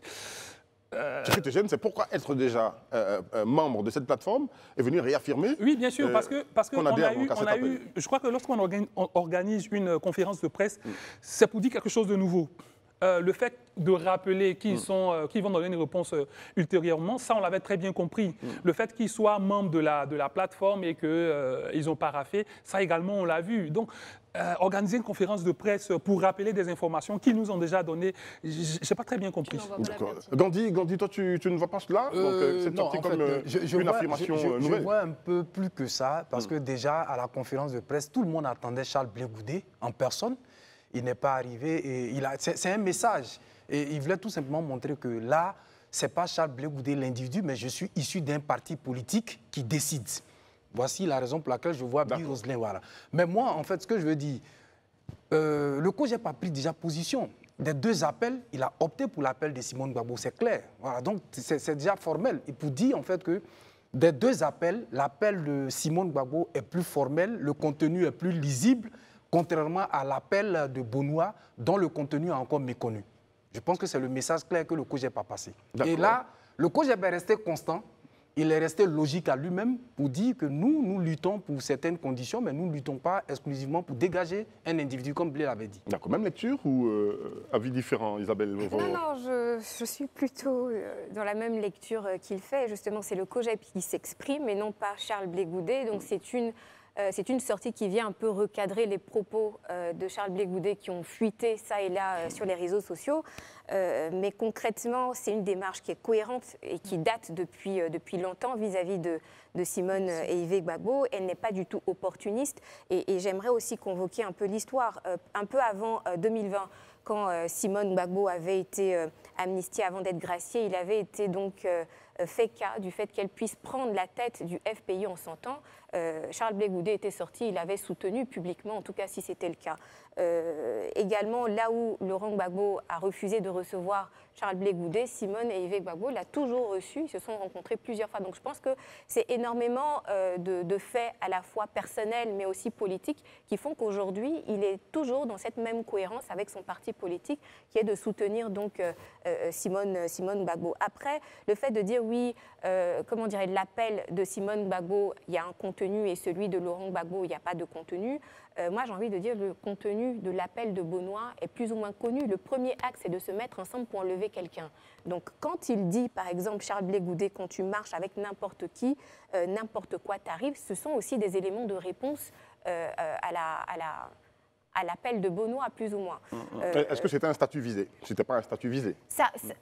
Ce qui te gêne, c'est pourquoi être déjà membre de cette plateforme et venir réaffirmer. Oui, bien sûr, parce qu'on a eu, je crois que lorsqu'on organise une conférence de presse, c'est pour dire quelque chose de nouveau. Le fait de rappeler qu'ils vont donner une réponse ultérieurement, ça on l'avait très bien compris. Le fait qu'ils soient membres de la plateforme et qu'ils ont paraphé, ça également on l'a vu. Donc, organiser une conférence de presse pour rappeler des informations qu'ils nous ont déjà données, je n'ai pas très bien compris. Gandhi, toi, tu ne vois pas cela? C'est sorti comme une affirmation nouvelle. Je vois un peu plus que ça, parce que déjà, à la conférence de presse, tout le monde attendait Charles Blé Goudé en personne. Il n'est pas arrivé et c'est un message. Et il voulait tout simplement montrer que là, ce n'est pas Charles Blé Goudé l'individu, mais je suis issu d'un parti politique qui décide. Voici la raison pour laquelle je vois Bill Roselin. Voilà. Mais moi, en fait, ce que je veux dire, le COJEP a pris déjà position. Des deux appels, il a opté pour l'appel de Simone Gbagbo, c'est clair. Voilà, donc, c'est déjà formel. Et pour dire, en fait, que des deux appels, l'appel de Simone Gbagbo est plus formel, le contenu est plus lisible, contrairement à l'appel de Beaunois, dont le contenu est encore méconnu. Je pense que c'est le message clair que le COJEP a passé. Et là, le COJEP est resté constant, il est resté logique à lui-même pour dire que nous luttons pour certaines conditions, mais nous ne luttons pas exclusivement pour dégager un individu, comme Blé l'avait dit. D'accord, même lecture ou avis différent, Isabelle? Non, je suis plutôt dans la même lecture qu'il fait. Justement, c'est le COJEP qui s'exprime et non pas Charles Blé Goudé. Donc c'est une sortie qui vient un peu recadrer les propos de Charles Blé Goudé qui ont fuité ça et là sur les réseaux sociaux. Mais concrètement, c'est une démarche qui est cohérente et qui date depuis longtemps vis-à-vis de Simone et Yves Gbagbo. Elle n'est pas du tout opportuniste. Et j'aimerais aussi convoquer un peu l'histoire. Un peu avant 2020, quand Simone Gbagbo avait été amnistiée avant d'être graciée, il avait été donc fait cas du fait qu'elle puisse prendre la tête du FPI en son temps. Charles Blé Goudé était sorti, il avait soutenu publiquement, en tout cas si c'était le cas. Également, là où Laurent Gbagbo a refusé de recevoir Charles Blé Goudé, Simone et Yves Gbagbo l'a toujours reçu, ils se sont rencontrés plusieurs fois. Donc je pense que c'est énormément de faits à la fois personnels mais aussi politiques qui font qu'aujourd'hui, il est toujours dans cette même cohérence avec son parti politique qui est de soutenir donc Simone Gbagbo. Après, le fait de dire oui, comment dirais l'appel de Simone Gbagbo, il y a un contenu et celui de Laurent Gbagbo, il n'y a pas de contenu. Moi, j'ai envie de dire le contenu de l'appel de Beaunois est plus ou moins connu. Le premier axe, c'est de se mettre ensemble pour enlever quelqu'un. Donc, quand il dit, par exemple, Charles Blé Goudé, quand tu marches avec n'importe qui, n'importe quoi t'arrive, ce sont aussi des éléments de réponse à l'appel de Beaunois, plus ou moins. Est-ce que c'était un statut visé? Ce n'était pas un statut visé.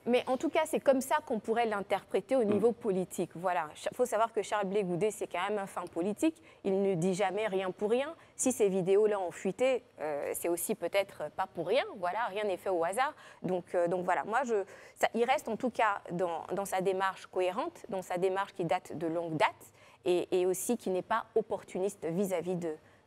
Mais en tout cas, c'est comme ça qu'on pourrait l'interpréter au niveau politique. Voilà. Il faut savoir que Charles Blé Goudé, c'est quand même un fin politique. Il ne dit jamais rien pour rien. Si ces vidéos-là ont fuité, c'est aussi peut-être pas pour rien. Voilà, rien n'est fait au hasard. Donc voilà, moi, il reste en tout cas dans sa démarche cohérente, dans sa démarche qui date de longue date et aussi qui n'est pas opportuniste vis-à-vis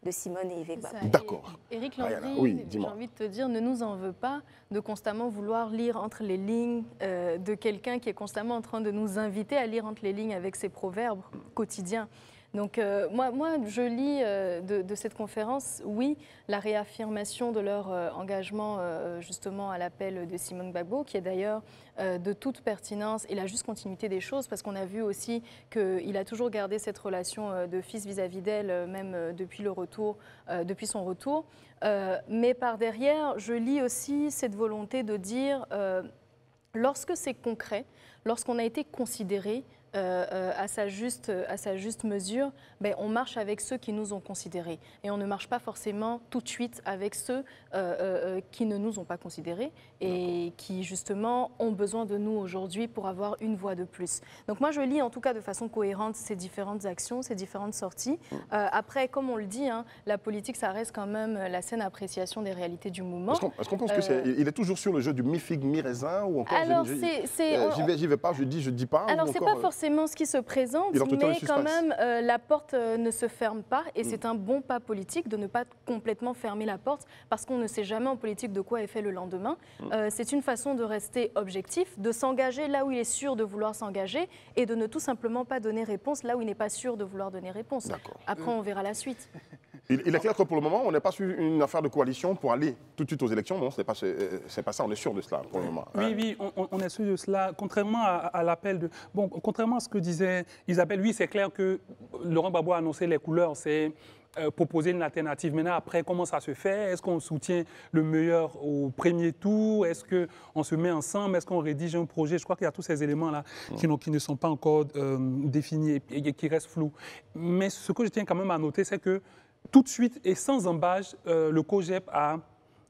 de Simone et Yves Gbagbo. D'accord. Éric Mariana, Landry, oui, j'ai dis-moi. envie de te dire, ne nous en veut pas de constamment vouloir lire entre les lignes de quelqu'un qui est constamment en train de nous inviter à lire entre les lignes avec ses proverbes quotidiens. Donc moi, je lis de cette conférence, oui, la réaffirmation de leur engagement justement à l'appel de Simone Gbagbo, qui est d'ailleurs de toute pertinence et la juste continuité des choses, parce qu'on a vu aussi qu'il a toujours gardé cette relation de fils vis-à-vis d'elle, même depuis son retour. Mais par derrière, je lis aussi cette volonté de dire, lorsque c'est concret, lorsqu'on a été considéré, à sa juste mesure, ben, on marche avec ceux qui nous ont considérés. Et on ne marche pas forcément tout de suite avec ceux qui ne nous ont pas considérés et qui, justement, ont besoin de nous aujourd'hui pour avoir une voix de plus. Donc moi, je lis en tout cas de façon cohérente ces différentes actions, ces différentes sorties. Après, comme on le dit, hein, la politique, ça reste quand même la saine appréciation des réalités du moment. Est-ce qu'on pense qu'il est toujours sur le jeu du mi-figue, mi-raisin ou encore Alors, j'y vais pas, je dis pas. Alors, ou c'est encore, pas forcément ce qui se présente, il entretient le mais quand suspense. même, la porte ne se ferme pas et c'est un bon pas politique de ne pas complètement fermer la porte parce qu'on ne sait jamais en politique de quoi est fait le lendemain. C'est une façon de rester objectif, de s'engager là où il est sûr de vouloir s'engager et de ne tout simplement pas donner réponse là où il n'est pas sûr de vouloir donner réponse. Après, on verra la suite. Il est clair que pour le moment, on n'est pas sur une affaire de coalition pour aller tout de suite aux élections. Non, c'est pas ça, on est sûr de cela pour le moment. Oui, on est sûr de cela. Contrairement à l'appel de... Bon, contrairement à ce que disait Isabelle, oui, c'est clair que Laurent Gbagbo a annoncé les couleurs, c'est proposer une alternative. Maintenant, après, comment ça se fait? Est-ce qu'on soutient le meilleur au premier tour? Est-ce qu'on se met ensemble? Est-ce qu'on rédige un projet? Je crois qu'il y a tous ces éléments-là qui ne sont pas encore définis et qui restent flous. Mais ce que je tiens quand même à noter, c'est que tout de suite et sans embâche, le COJEP a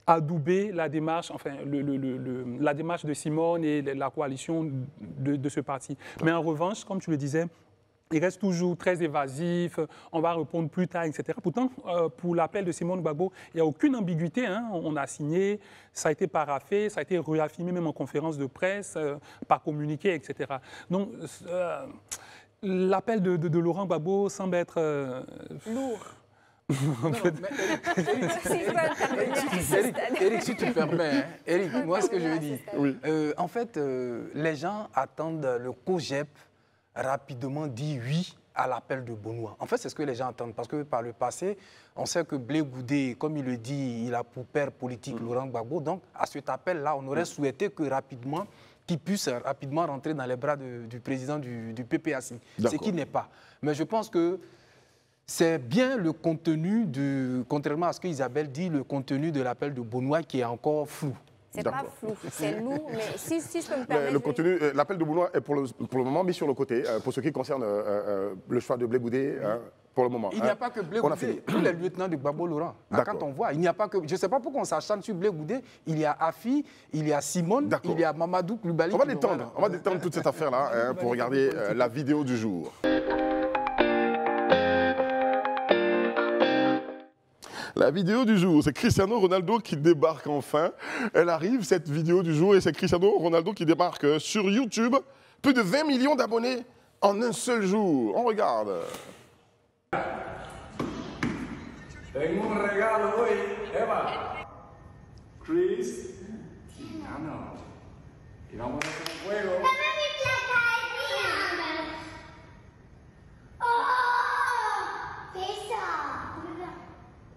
adoubé la démarche, enfin, la démarche de Simone et la coalition de ce parti. Mais en revanche, comme tu le disais, il reste toujours très évasif, on va répondre plus tard, etc. Pourtant, pour l'appel de Simone Gbagbo, il n'y a aucune ambiguïté. Hein. On a signé, ça a été paraphé, ça a été réaffirmé même en conférence de presse, par communiqué, etc. Donc, l'appel de Laurent Gbagbo semble être... Lourd. Éric, si tu permets, hein, Éric, moi ce que je veux dire, en fait, les gens attendent le COJEP rapidement dit oui à l'appel de Benoît. En fait, c'est ce que les gens attendent, parce que par le passé, on sait que Blé Goudé, comme il le dit, il a pour père politique Laurent Gbagbo, donc à cet appel-là, on aurait souhaité que rapidement, qu'il puisse rapidement rentrer dans les bras du président du PPAC, ce qui n'est pas. Mais je pense que c'est bien le contenu, contrairement à ce qu'Isabelle dit, le contenu de l'appel de Benoît qui est encore flou. C'est pas flou, c'est lourd, mais si je peux me permettre... Le contenu, l'appel de Benoît est pour le moment mis sur le côté, pour ce qui concerne le choix de Blé Goudé, pour le moment. Il n'y a pas que Blé Goudé, tous les lieutenants de Gbagbo Laurent. Quand on voit, il n'y a pas que... Je ne sais pas pourquoi on s'acharne sur Blé Goudé, il y a Afi, il y a Simone, il y a Mamadou Koulibaly. On va détendre toute cette affaire-là pour regarder la vidéo du jour. La vidéo du jour, c'est Cristiano Ronaldo qui débarque enfin. Elle arrive, cette vidéo du jour, et c'est Cristiano Ronaldo qui débarque sur YouTube. Plus de 20 millions d'abonnés en un seul jour. On regarde. Tengo un regalo hoy, Eva. Cristiano. Y vamos a hacer un juego.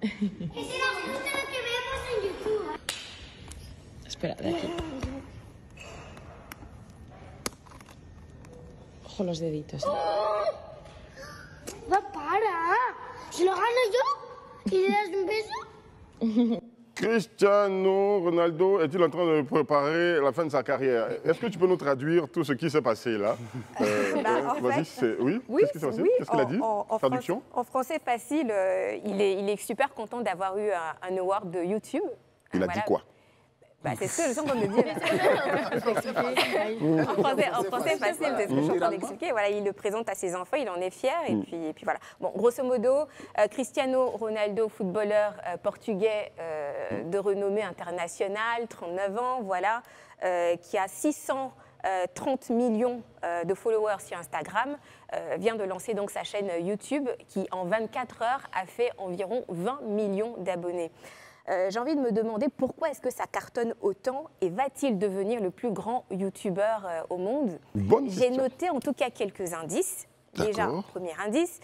Ese no me gusta lo que vemos en YouTube. Espera, de aquí. Ojo los deditos. Va, para. Si lo gano yo y le das un beso. Cristiano Ronaldo est-il en train de préparer la fin de sa carrière? Est-ce que tu peux nous traduire tout ce qui s'est passé là? Oui, qu'est-ce qui s'est passé? Qu'est-ce qu'il a dit? Traduction? En français facile, il est super content d'avoir eu un award de YouTube. Il a dit quoi? C'est ce que je suis en train de dire. En français facile, c'est ce que je suis en train d'expliquer. Voilà, il le présente à ses enfants, il en est fier. Et puis voilà. Bon, grosso modo, Cristiano Ronaldo, footballeur portugais de renommée internationale, 39 ans, voilà, qui a 600 30 millions de followers sur Instagram, vient de lancer donc sa chaîne YouTube qui, en 24 heures, a fait environ 20 millions d'abonnés. J'ai envie de me demander pourquoi est-ce que ça cartonne autant et va-t-il devenir le plus grand youtubeur au monde? J'ai noté en tout cas quelques indices. Déjà, premier indice.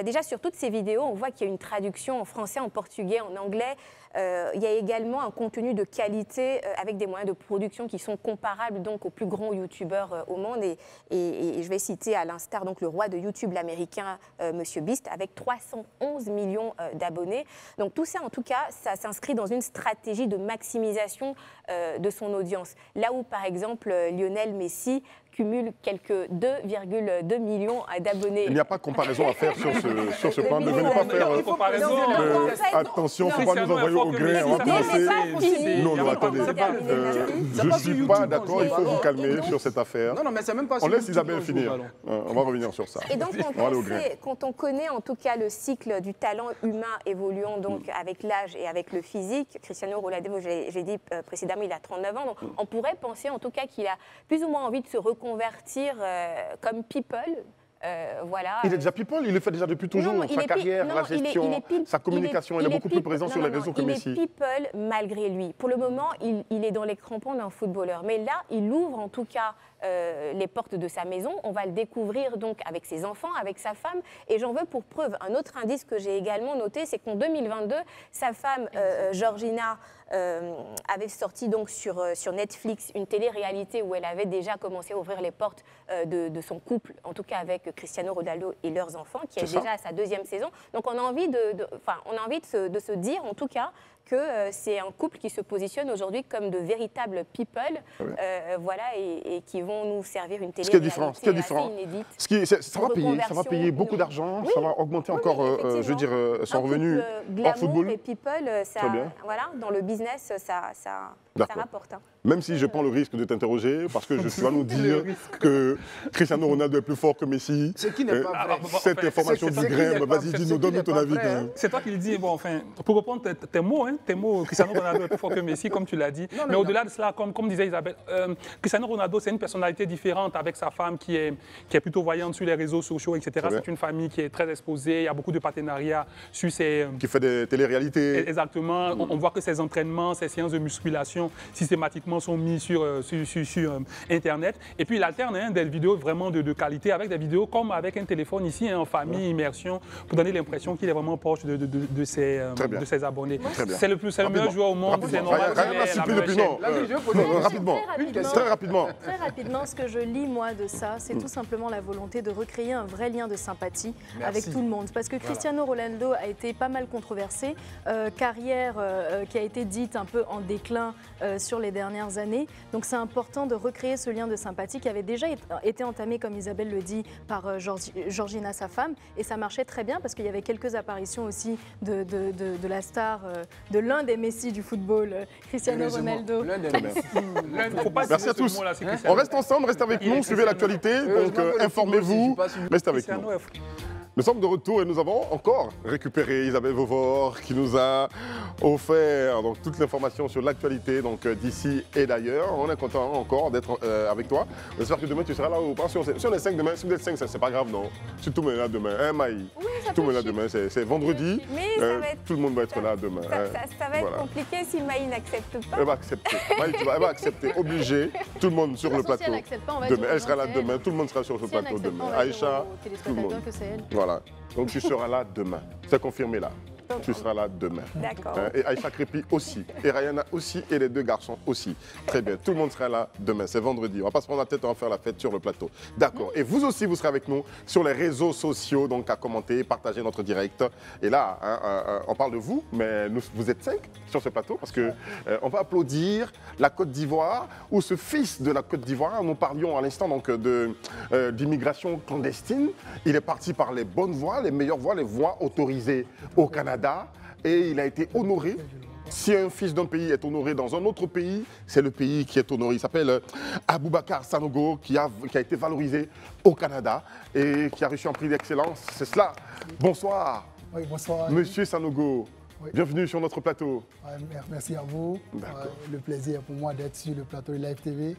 Déjà, sur toutes ces vidéos, on voit qu'il y a une traduction en français, en portugais, en anglais. Il y a également un contenu de qualité avec des moyens de production qui sont comparables donc aux plus grands youtubeurs au monde. Et je vais citer à l'instar donc le roi de YouTube, l'américain Monsieur Beast, avec 311 millions d'abonnés. Donc tout ça, en tout cas, ça s'inscrit dans une stratégie de maximisation de son audience. Là où, par exemple, Lionel Messi cumule quelques 2,2 millions d'abonnés. Il n'y a pas de comparaison à faire sur ce plan. Ne venez pas faire comparaison. Attention, il ne faut pas nous envoyer au gré. On va commencer. Non, attendez. Je ne suis pas d'accord, il faut vous calmer sur cette affaire. Non, mais c'est même pas. On laisse Isabelle finir. On va revenir sur ça. Et donc, quand on connaît en tout cas le cycle du talent humain évoluant donc avec l'âge et avec le physique, Cristiano Ronaldo, j'ai dit précédemment, il a 39 ans, donc on pourrait penser en tout cas qu'il a plus ou moins envie de se reconvertir comme people. Voilà. Il est déjà people, il le fait déjà depuis toujours. Sa carrière, la gestion, sa communication, il est beaucoup plus présent sur les réseaux que Messi. Il est people malgré lui. Pour le moment, il est dans les crampons d'un footballeur. Mais là, il ouvre en tout cas les portes de sa maison. On va le découvrir donc avec ses enfants, avec sa femme. Et j'en veux pour preuve un autre indice que j'ai également noté, c'est qu'en 2022, sa femme, Georgina, avait sorti donc sur Netflix une télé-réalité où elle avait déjà commencé à ouvrir les portes de son couple, en tout cas avec Cristiano Ronaldo et leurs enfants, qui est déjà à sa 2e saison. Donc on a envie de se dire en tout cas que c'est un couple qui se positionne aujourd'hui comme de véritables people, voilà, et qui vont nous servir une télé-réalité assez inédite. Ça va payer beaucoup d'argent, ça va augmenter encore, je veux dire, son revenu hors football. Et people, ça, voilà, dans le business, ça rapporte. Même si je prends le risque de t'interroger, parce que tu vas nous dire que Cristiano Ronaldo est plus fort que Messi. Ce qui n'est pas vrai. Cette information du grain, vas-y, dis-nous, donne-nous ton avis. C'est toi qui le dis. Bon, enfin, pour reprendre tes mots, Cristiano Ronaldo est plus fort que Messi, comme tu l'as dit. Mais au-delà de cela, comme disait Isabelle, Cristiano Ronaldo, c'est une personnalité différente avec sa femme qui est plutôt voyante sur les réseaux sociaux, etc. C'est une famille qui est très exposée. Il y a beaucoup de partenariats sur ses... Qui fait des téléréalités. Exactement. On voit que ses entraînements, ses séances de musculation, systématiquement sont mis sur Internet. Et puis il alterne des vidéos vraiment de qualité avec des vidéos comme avec un téléphone ici, en famille, immersion, pour donner l'impression qu'il est vraiment proche de ses abonnés. C'est le meilleur joueur au monde. C'est normal. Rapidement. Très rapidement. Très rapidement, ce que je lis moi de ça, c'est tout simplement la volonté de recréer un vrai lien de sympathie avec tout le monde. Parce que Cristiano Ronaldo a été pas mal controversé, carrière qui a été dite un peu en déclin sur les dernières années. Donc c'est important de recréer ce lien de sympathie qui avait déjà été entamé, comme Isabelle le dit, par Georgina, sa femme. Et ça marchait très bien parce qu'il y avait quelques apparitions aussi de la star, de l'un des Messi du football, Cristiano Ronaldo. Merci à tous. On reste ensemble, restez avec nous, suivez l'actualité. Donc informez-vous, restez avec nous. Nous sommes de retour et nous avons encore récupéré Isabelle Vauvor qui nous a offert donc, toute l'information sur l'actualité d'ici et d'ailleurs. On est content encore d'être avec toi. J'espère que demain tu seras là ou pas. Si on est 5 demain, si vous êtes 5, c'est pas grave, non. Si tout le monde est là demain, hein Maï? Oui, tout le monde est là demain, c'est vendredi. Mais tout le monde va être là demain. Ça va être compliqué si Maï n'accepte pas. Elle va accepter. Maï, elle va accepter, obligé. Tout le monde sur le plateau. Si elle pas, demain. Elle sera là demain. Tout le monde sera sur le plateau demain. Aïcha, tout le monde. Voilà. Donc tu seras là demain. C'est confirmé là. Tu seras là demain. D'accord. Et Aïcha Crépi aussi. Et Rayana aussi. Et les 2 garçons aussi. Très bien. Tout le monde sera là demain. C'est vendredi. On va pas se prendre la tête, on va faire la fête sur le plateau. D'accord. Et vous aussi, vous serez avec nous sur les réseaux sociaux. Donc à commenter, partager notre direct. Et là, on parle de vous, mais vous êtes 5 sur ce plateau parce que on va applaudir la Côte d'Ivoire ou ce fils de la Côte d'Ivoire. Nous parlions à l'instant donc d'immigration clandestine. Il est parti par les bonnes voies, les meilleures voies, les voies autorisées au Canada. Et il a été honoré. Si un fils d'un pays est honoré dans un autre pays, c'est le pays qui est honoré. Il s'appelle Aboubacar Sanogo, qui a été valorisé au Canada et qui a reçu un prix d'excellence. C'est cela. Bonsoir. Oui, bonsoir. Monsieur Sanogo, oui. Bienvenue sur notre plateau. Merci à vous. Le plaisir pour moi d'être sur le plateau de Live TV.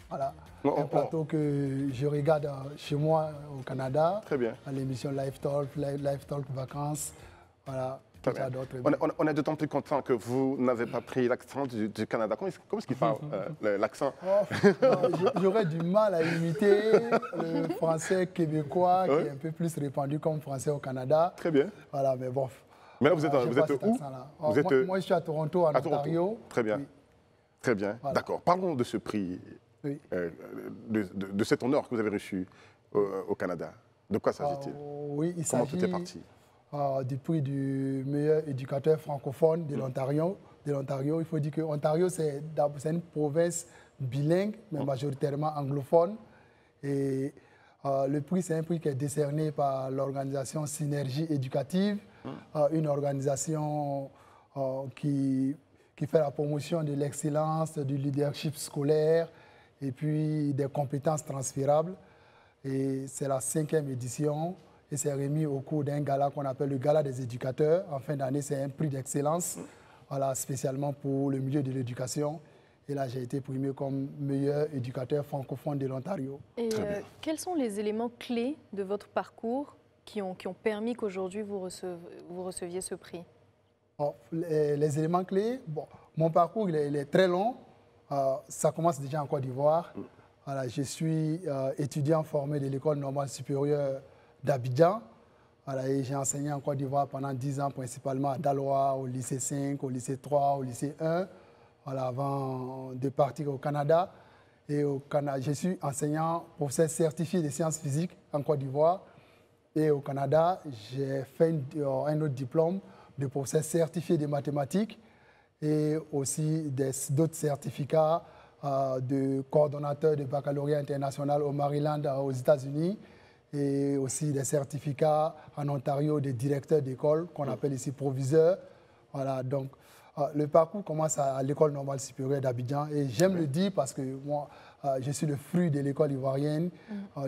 Voilà. Oh, Un plateau que je regarde chez moi au Canada. Très bien. À l'émission Live Talk Vacances. Voilà. Très bien. On est d'autant plus content que vous n'avez pas pris l'accent du Canada. Comment est-ce qu'il parle l'accent? J'aurais du mal à imiter le français québécois qui est un peu plus répandu comme français au Canada. Très bien. Voilà, mais bon. Mais là, vous êtes où? Moi, je suis à Toronto, en Ontario. Très bien. Oui. Très bien. Voilà. D'accord. Parlons de ce prix, oui. de cet honneur que vous avez reçu au Canada. De quoi s'agit-il? Oui, il Comment s'agit tout est parti? Du prix du meilleur éducateur francophone de l'Ontario. Il faut dire que l'Ontario, c'est une province bilingue, mais majoritairement anglophone. Et le prix, c'est un prix qui est décerné par l'organisation Synergie Éducative, une organisation qui fait la promotion de l'excellence, du leadership scolaire et puis des compétences transférables. Et c'est la 5e édition. Et c'est remis au cours d'un gala qu'on appelle le Gala des éducateurs. En fin d'année, c'est un prix d'excellence, voilà, spécialement pour le milieu de l'éducation. Et là, j'ai été primé comme meilleur éducateur francophone de l'Ontario. Et quels sont les éléments clés de votre parcours qui ont permis qu'aujourd'hui vous receviez ce prix? Les éléments clés, mon parcours il est très long. Ça commence déjà en Côte d'Ivoire. Voilà, je suis étudiant formé de l'École normale supérieure d'Abidjan. Voilà, et j'ai enseigné en Côte d'Ivoire pendant 10 ans, principalement à Daloa, au lycée 5, au lycée 3, au lycée 1, voilà, avant de partir au Canada. Et au Canada, je suis enseignant professeur certifié de sciences physiques en Côte d'Ivoire. Et au Canada, j'ai fait un autre diplôme de professeur certifié de mathématiques et aussi d'autres certificats de coordonnateur de baccalauréat international au Maryland, aux États-Unis. Et aussi des certificats en Ontario de directeurs d'école, qu'on appelle ici proviseurs. Voilà, donc le parcours commence à l'École normale supérieure d'Abidjan. Et j'aime le dire parce que moi, je suis le fruit de l'école ivoirienne,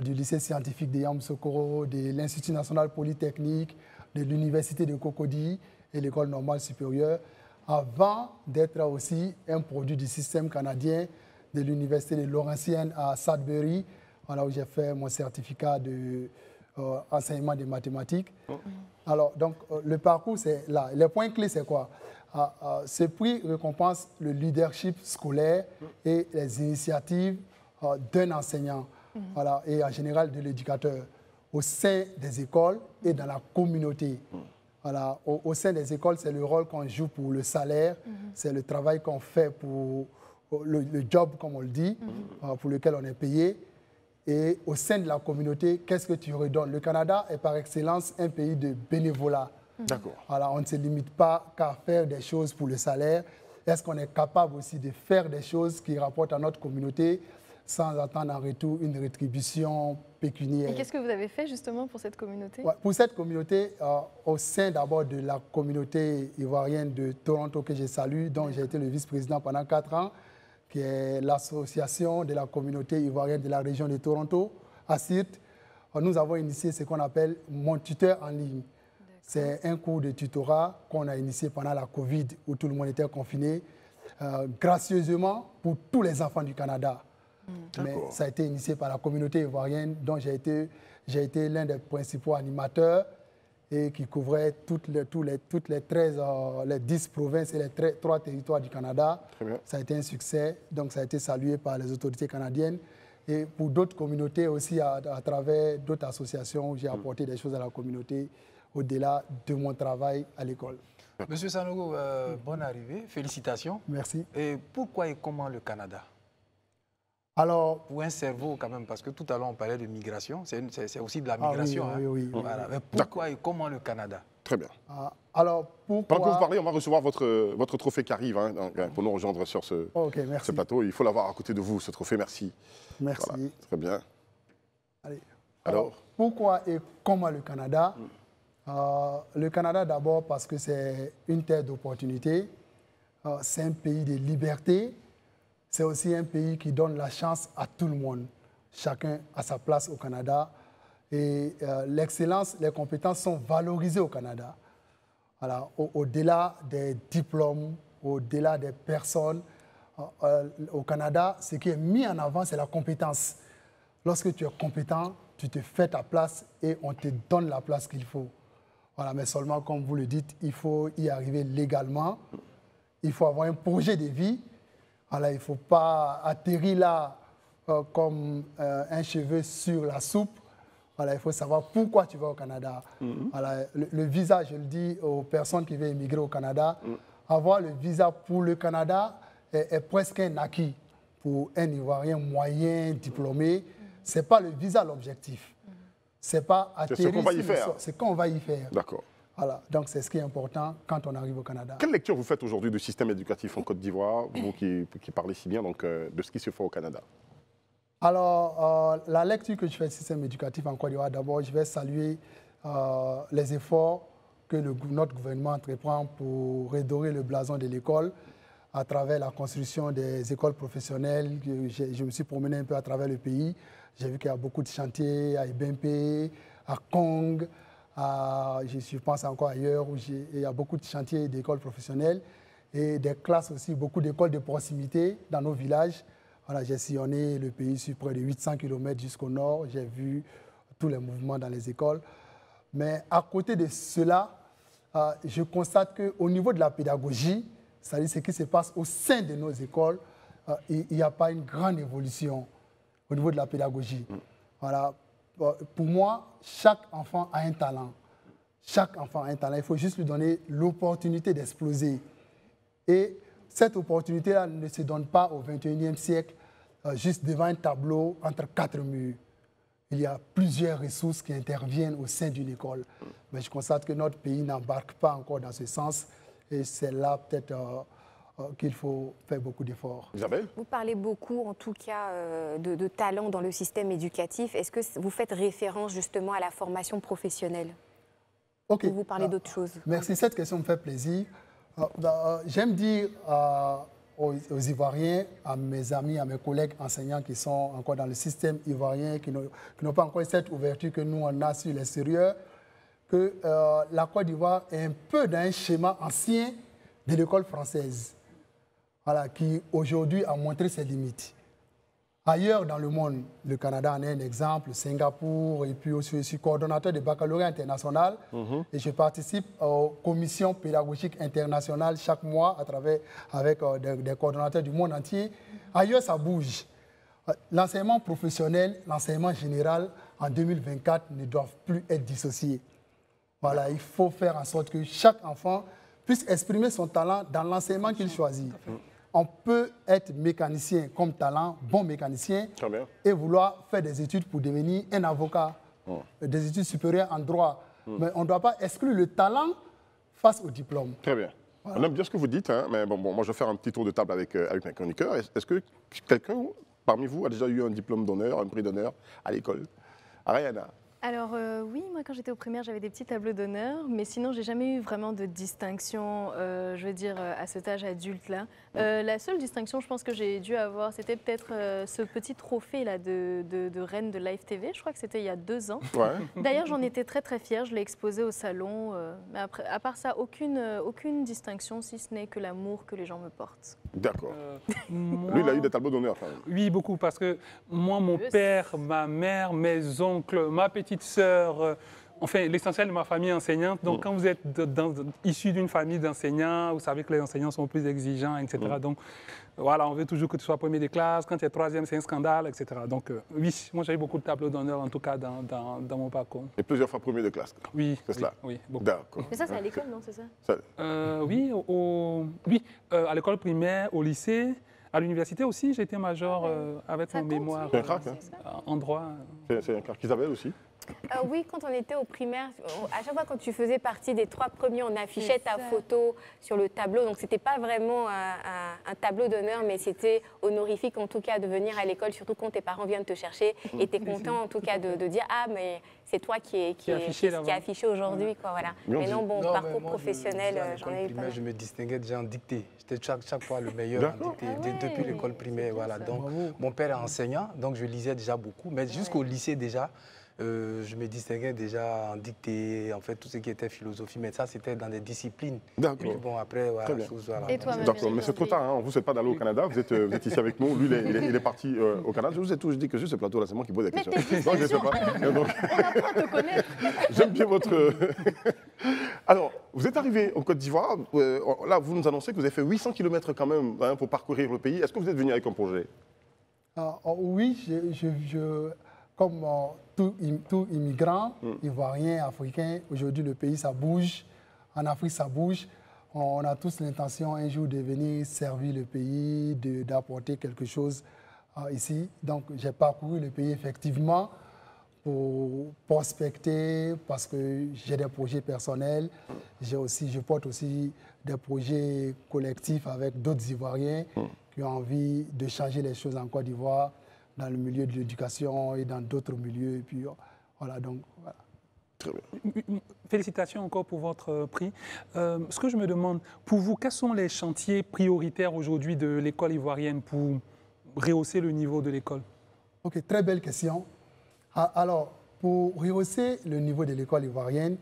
du lycée scientifique de Yamoussoukro, de l'Institut national polytechnique, de l'Université de Cocody et l'École normale supérieure, avant d'être aussi un produit du système canadien de l'Université de Laurentienne à Sudbury, voilà, où j'ai fait mon certificat d'enseignement des mathématiques. Alors, donc, le parcours, c'est là. Les points clés, c'est quoi? Ce prix récompense le leadership scolaire et les initiatives d'un enseignant, voilà, et en général de l'éducateur, au sein des écoles et dans la communauté. Voilà, au sein des écoles, c'est le rôle qu'on joue pour le salaire, c'est le travail qu'on fait pour le job, comme on le dit, pour lequel on est payé. Et au sein de la communauté, qu'est-ce que tu redonnes? Le Canada est par excellence un pays de bénévolat. D'accord. Alors, on ne se limite pas qu'à faire des choses pour le salaire. Est-ce qu'on est capable aussi de faire des choses qui rapportent à notre communauté sans attendre en retour une rétribution pécuniaire? Et qu'est-ce que vous avez fait justement pour cette communauté? Pour cette communauté, au sein d'abord de la communauté ivoirienne de Toronto que je salue, dont j'ai été le vice-président pendant 4 ans, qui est l'association de la communauté ivoirienne de la région de Toronto, ACIRT. Nous avons initié ce qu'on appelle Mon tuteur en ligne. C'est un cours de tutorat qu'on a initié pendant la Covid, où tout le monde était confiné, gracieusement pour tous les enfants du Canada. Mais ça a été initié par la communauté ivoirienne, dont j'ai été l'un des principaux animateurs et qui couvrait toutes les 10 provinces et les 3 territoires du Canada. Ça a été un succès, donc ça a été salué par les autorités canadiennes. Et pour d'autres communautés aussi, à travers d'autres associations, j'ai apporté des choses à la communauté au-delà de mon travail à l'école. Monsieur Sanogo, bonne arrivée, félicitations. Merci. Et pourquoi et comment le Canada? Alors, pour un cerveau quand même, parce que tout à l'heure on parlait de migration, c'est aussi de la migration. Oui. Voilà. Mais pourquoi et comment le Canada? Très bien. Alors, pourquoi... Pendant que vous parlez, on va recevoir votre trophée qui arrive pour nous rejoindre sur ce plateau. Il faut l'avoir à côté de vous, ce trophée. Merci. Merci. Voilà. Très bien. Allez. Alors, pourquoi et comment le Canada? Le Canada d'abord parce que c'est une terre d'opportunités. C'est un pays de liberté. C'est aussi un pays qui donne la chance à tout le monde. Chacun a sa place au Canada. Et l'excellence, les compétences sont valorisées au Canada. Voilà, au-delà des diplômes, au-delà des personnes, au Canada, ce qui est mis en avant, c'est la compétence. Lorsque tu es compétent, tu te fais ta place et on te donne la place qu'il faut. Voilà, mais seulement, comme vous le dites, il faut y arriver légalement. Il faut avoir un projet de vie. Voilà, il ne faut pas atterrir là comme un cheveu sur la soupe. Voilà, il faut savoir pourquoi tu vas au Canada. Voilà, le visa, je le dis aux personnes qui veulent immigrer au Canada, avoir le visa pour le Canada est presque un acquis pour un Ivoirien moyen, diplômé. Ce n'est pas le visa l'objectif. C'est pas atterrir. C'est ce qu'on va y faire. C'est qu'on va y faire. D'accord. Voilà, donc c'est ce qui est important quand on arrive au Canada. Quelle lecture vous faites aujourd'hui du système éducatif en Côte d'Ivoire, vous qui parlez si bien donc, de ce qui se fait au Canada? Alors, la lecture que je fais du système éducatif en Côte d'Ivoire, d'abord, je vais saluer les efforts que notre gouvernement entreprend pour redorer le blason de l'école à travers la construction des écoles professionnelles. Je me suis promené un peu à travers le pays. J'ai vu qu'il y a beaucoup de chantiers à Ibempe, à Kong, je pense encore ailleurs, où il y a beaucoup de chantiers d'écoles professionnelles et des classes aussi, beaucoup d'écoles de proximité dans nos villages. Voilà, j'ai sillonné le pays sur près de 800 km jusqu'au nord. J'ai vu tous les mouvements dans les écoles. Mais à côté de cela, je constate qu'au niveau de la pédagogie, c'est-à-dire ce qui se passe au sein de nos écoles, il n'y a pas une grande évolution au niveau de la pédagogie. Voilà. Pour moi, chaque enfant a un talent. Chaque enfant a un talent. Il faut juste lui donner l'opportunité d'exploser. Et cette opportunité-là ne se donne pas au XXIe siècle, juste devant un tableau entre quatre murs. Il y a plusieurs ressources qui interviennent au sein d'une école. Mais je constate que notre pays n'embarque pas encore dans ce sens. Et c'est là peut-être qu'il faut faire beaucoup d'efforts. Isabelle? Vous parlez beaucoup, en tout cas, de talent dans le système éducatif. Est-ce que vous faites référence justement à la formation professionnelle? Ok. Ou vous parlez d'autres choses? Merci, cette question me fait plaisir. J'aime dire aux Ivoiriens, à mes amis, à mes collègues enseignants qui sont encore dans le système ivoirien, qui n'ont pas encore cette ouverture que nous, on a sur l'extérieur, que la Côte d'Ivoire est un peu dans un schéma ancien de l'école française, voilà, qui aujourd'hui a montré ses limites. Ailleurs dans le monde, le Canada en est un exemple, Singapour, et puis aussi je suis coordonnateur de baccalauréat international et je participe aux commissions pédagogiques internationales chaque mois avec des coordonnateurs du monde entier. Ailleurs, ça bouge. L'enseignement professionnel, l'enseignement général, en 2024, ne doivent plus être dissociés. Voilà, il faut faire en sorte que chaque enfant puisse exprimer son talent dans l'enseignement qu'il choisit. On peut être mécanicien comme talent, bon mécanicien, et vouloir faire des études pour devenir un avocat, des études supérieures en droit. Mais on ne doit pas exclure le talent face au diplôme. Très bien. Voilà. On aime bien ce que vous dites, hein, mais bon, moi je vais faire un petit tour de table avec mes chroniqueurs. Est-ce que quelqu'un parmi vous a déjà eu un diplôme d'honneur, un prix d'honneur à l'école? Ariana? Alors oui, moi quand j'étais au primaire, j'avais des petits tableaux d'honneur, mais sinon j'ai jamais eu vraiment de distinction, je veux dire, à cet âge adulte-là. La seule distinction, je pense que j'ai dû avoir, c'était peut-être ce petit trophée-là de reine de Live TV, je crois que c'était il y a 2 ans. Ouais. D'ailleurs, j'en étais très très fière, je l'ai exposé au salon, mais après, à part ça, aucune distinction, si ce n'est que l'amour que les gens me portent. D'accord. Lui, il a eu des tableaux d'honneur quand même. Oui, beaucoup, parce que moi, mon père, ma mère, mes oncles, ma petite sœur, enfin, l'essentiel de ma famille est enseignante. Donc, quand vous êtes issu d'une famille d'enseignants, vous savez que les enseignants sont plus exigeants, etc. Donc, voilà, on veut toujours que tu sois premier des classes. Quand tu es troisième, c'est un scandale, etc. Donc, oui, moi, j'ai eu beaucoup de tableaux d'honneur, en tout cas, dans mon parcours. Et plusieurs fois premier de classe. Oui. C'est cela. Oui, beaucoup. D'accord. Mais ça, c'est à l'école, non, c'est ça? Oui, à l'école primaire, au lycée. À l'université aussi, j'ai été major avec mon mémoire en droit. C'est un crack. Isabelle aussi? Oui, quand on était au primaire, à chaque fois quand tu faisais partie des 3 premiers, on affichait ta photo sur le tableau. Donc, ce n'était pas vraiment un tableau d'honneur, mais c'était honorifique en tout cas de venir à l'école, surtout quand tes parents viennent te chercher. Et tu es content en tout cas de dire « Ah, mais c'est toi qui est affiché aujourd'hui. » Voilà. Mais non, bon, parcours professionnel, j'en ai eu pas. Je me distinguais déjà en dictée. J'étais chaque fois le meilleur en dictée, depuis l'école primaire. Voilà. Donc, mon père est enseignant, donc je lisais déjà beaucoup. Mais jusqu'au lycée déjà, je me distinguais déjà en dictée, en fait, tout ce qui était philosophie, mais ça, c'était dans des disciplines. D'accord. Et puis bon, après, voilà, bien. chose, voilà. Et toi, D'accord, mais c'est trop tard, hein. Vous n'êtes pas d'aller au Canada, vous êtes ici avec nous. Lui, il est parti au Canada. Je vous ai toujours dit que sur ce plateau-là, c'est moi qui pose des questions. Non, je ne sais pas. Donc, On apprend à te connaître. j'aime bien votre... Alors, vous êtes arrivé au Côte d'Ivoire. Là, vous nous annoncez que vous avez fait 800 km quand même hein, pour parcourir le pays. Est-ce que vous êtes venu avec un projet? Oui, comme tout immigrant, ivoirien, africain, aujourd'hui le pays ça bouge, en Afrique ça bouge. On a tous l'intention un jour de venir servir le pays, d'apporter quelque chose ici. Donc j'ai parcouru le pays effectivement pour prospecter parce que j'ai des projets personnels. Je porte aussi des projets collectifs avec d'autres Ivoiriens qui ont envie de changer les choses en Côte d'Ivoire, dans le milieu de l'éducation et dans d'autres milieux. Et puis, voilà, donc, voilà. Très bien. Félicitations encore pour votre prix. Ce que je me demande, pour vous, quels sont les chantiers prioritaires aujourd'hui de l'école ivoirienne pour rehausser le niveau de l'école? Ok, très belle question. Alors, pour rehausser le niveau de l'école ivoirienne,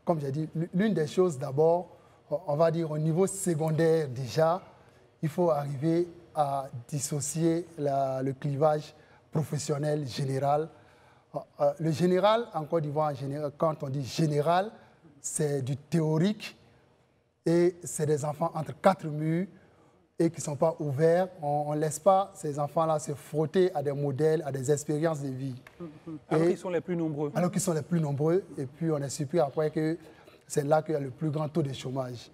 comme j'ai dit, l'une des choses d'abord, on va dire au niveau secondaire déjà, il faut arriver à dissocier le clivage professionnel général. Le général, en Côte d'Ivoire, quand on dit général, c'est du théorique et c'est des enfants entre 4 murs et qui ne sont pas ouverts. On ne laisse pas ces enfants-là se frotter à des modèles, à des expériences de vie. Alors qu'ils sont les plus nombreux. Alors qu'ils sont les plus nombreux. Et puis on est surpris après que c'est là qu'il y a le plus grand taux de chômage.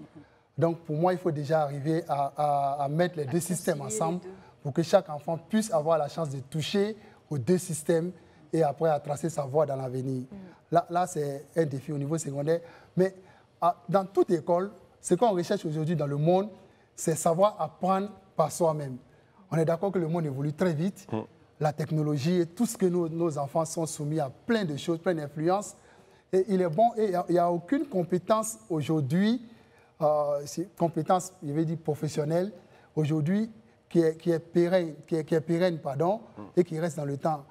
Donc pour moi, il faut déjà arriver à mettre les deux systèmes ensemble pour que chaque enfant puisse avoir la chance de toucher aux deux systèmes et après à tracer sa voie dans l'avenir. Là c'est un défi au niveau secondaire. Mais dans toute école, ce qu'on recherche aujourd'hui dans le monde, c'est savoir apprendre par soi-même. On est d'accord que le monde évolue très vite. La technologie et tout ce que nos enfants sont soumis à plein de choses, plein d'influences. Et il est bon, et il n'y a aucune compétence aujourd'hui, compétence, je vais dire professionnelle, aujourd'hui, qui est pérenne, et qui reste dans le temps.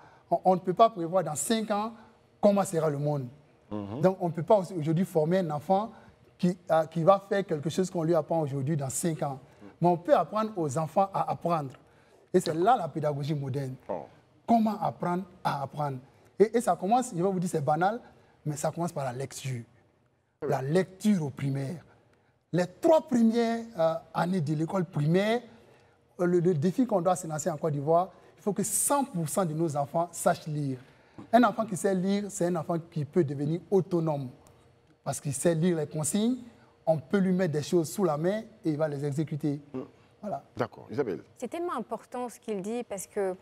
On ne peut pas prévoir dans 5 ans comment sera le monde. Donc on ne peut pas aujourd'hui former un enfant qui va faire quelque chose qu'on lui apprend aujourd'hui dans 5 ans. Mais on peut apprendre aux enfants à apprendre. Et c'est là la pédagogie moderne. Comment apprendre à apprendre. Et ça commence, je vais vous dire c'est banal, mais ça commence par la lecture. La lecture au primaire. Les 3 premières années de l'école primaire, le défi qu'on doit se lancer en Côte d'Ivoire, il faut que 100% de nos enfants sachent lire. Un enfant qui sait lire, c'est un enfant qui peut devenir autonome. Parce qu'il sait lire les consignes, on peut lui mettre des choses sous la main et il va les exécuter. Voilà. D'accord. Isabelle. C'est tellement important ce qu'il dit parce que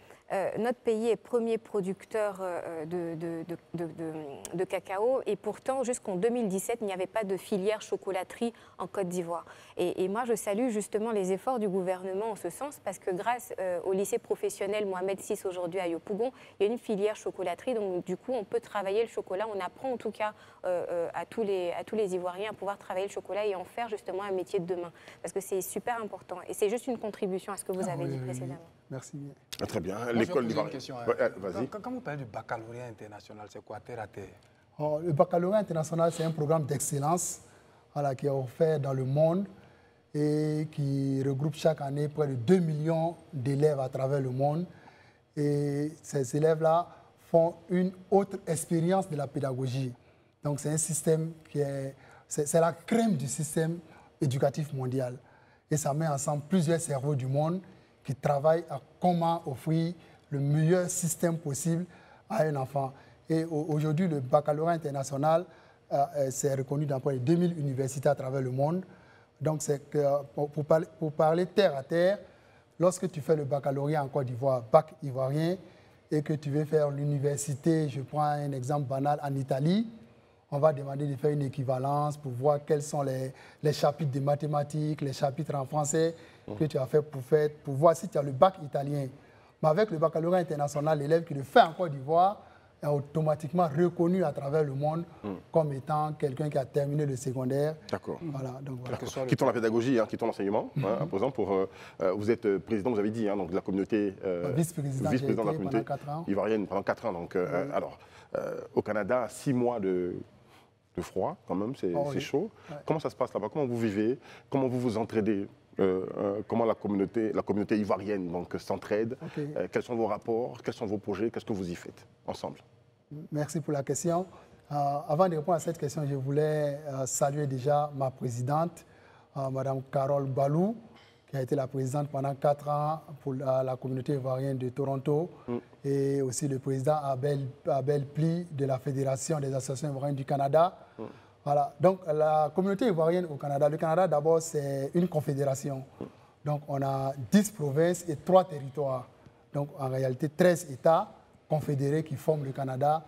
notre pays est premier producteur de cacao et pourtant jusqu'en 2017 il n'y avait pas de filière chocolaterie en Côte d'Ivoire. Et moi je salue justement les efforts du gouvernement en ce sens parce que grâce au lycée professionnel Mohamed VI aujourd'hui à Yopougon, il y a une filière chocolaterie donc du coup on peut travailler le chocolat, on apprend en tout cas à tous les Ivoiriens à pouvoir travailler le chocolat et en faire justement un métier de demain parce que c'est super important et c'est juste une contribution à ce que vous avez dit précédemment. Merci bien. Très bien. L'école d'Ivoire. Vas-y. Quand vous parlez du baccalauréat international, c'est quoi, terre à terre? Le baccalauréat international, c'est un programme d'excellence qui est offert dans le monde et qui regroupe chaque année près de 2 millions d'élèves à travers le monde. Et ces élèves-là font une autre expérience de la pédagogie. Donc c'est un système c'est la crème du système éducatif mondial. Et ça met ensemble plusieurs cerveaux du monde qui travaillent à comment offrir le meilleur système possible à un enfant. Et aujourd'hui, le baccalauréat international, c'est reconnu dans près de 2000 universités à travers le monde. Donc, c'est que, pour parler terre à terre, lorsque tu fais le baccalauréat en Côte d'Ivoire, bac ivoirien, et que tu veux faire l'université, je prends un exemple banal, en Italie, on va demander de faire une équivalence pour voir quels sont les chapitres de mathématiques, les chapitres en français que tu as fait pour voir si tu as le bac italien. Mais avec le baccalauréat international, l'élève qui le fait en Côte d'Ivoire est automatiquement reconnu à travers le monde comme étant quelqu'un qui a terminé le secondaire. D'accord. Voilà, donc voilà. Quittons la pédagogie, hein, quittons l'enseignement. Par exemple, vous êtes président, vous avez dit, hein, donc, de la communauté... vice-président de la communauté pendant 4 ans. ivoirienne pendant 4 ans. Donc, alors, au Canada, 6 mois de froid, quand même, c'est chaud. Ouais. Comment ça se passe là-bas? Comment vous vivez? Comment vous vous entraidez? Comment la communauté ivoirienne s'entraide? Quels sont vos rapports? Quels sont vos projets? Qu'est-ce que vous y faites ensemble? Merci pour la question. Avant de répondre à cette question, je voulais saluer déjà ma présidente, Mme Carole Balou, qui a été la présidente pendant 4 ans pour la communauté ivoirienne de Toronto, et aussi le président Abel Pli de la Fédération des associations ivoiriennes du Canada. Voilà. Donc la communauté ivoirienne au Canada, le Canada d'abord c'est une confédération. Donc on a 10 provinces et 3 territoires. Donc en réalité 13 États confédérés qui forment le Canada.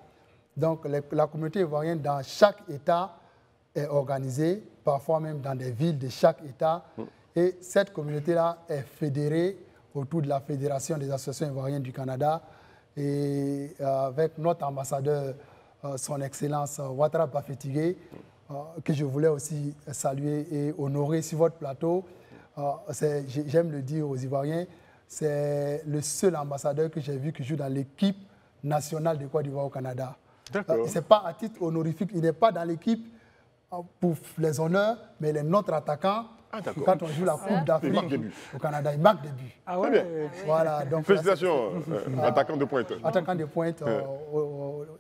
Donc la communauté ivoirienne dans chaque État est organisée, parfois même dans des villes de chaque État. Et cette communauté-là est fédérée autour de la Fédération des associations ivoiriennes du Canada. Et avec notre ambassadeur, son Excellence Ouattara Bafétigé, que je voulais aussi saluer et honorer sur votre plateau. J'aime le dire aux Ivoiriens, c'est le seul ambassadeur que j'ai vu qui joue dans l'équipe nationale de Côte d'Ivoire au Canada. Ce n'est pas à titre honorifique, il n'est pas dans l'équipe pour les honneurs, mais il est notre attaquant. Quand on joue la Coupe d'Afrique au Canada, il marque des buts. Ah ouais. Voilà, donc félicitations, attaquant de pointe. Attaquant de pointe,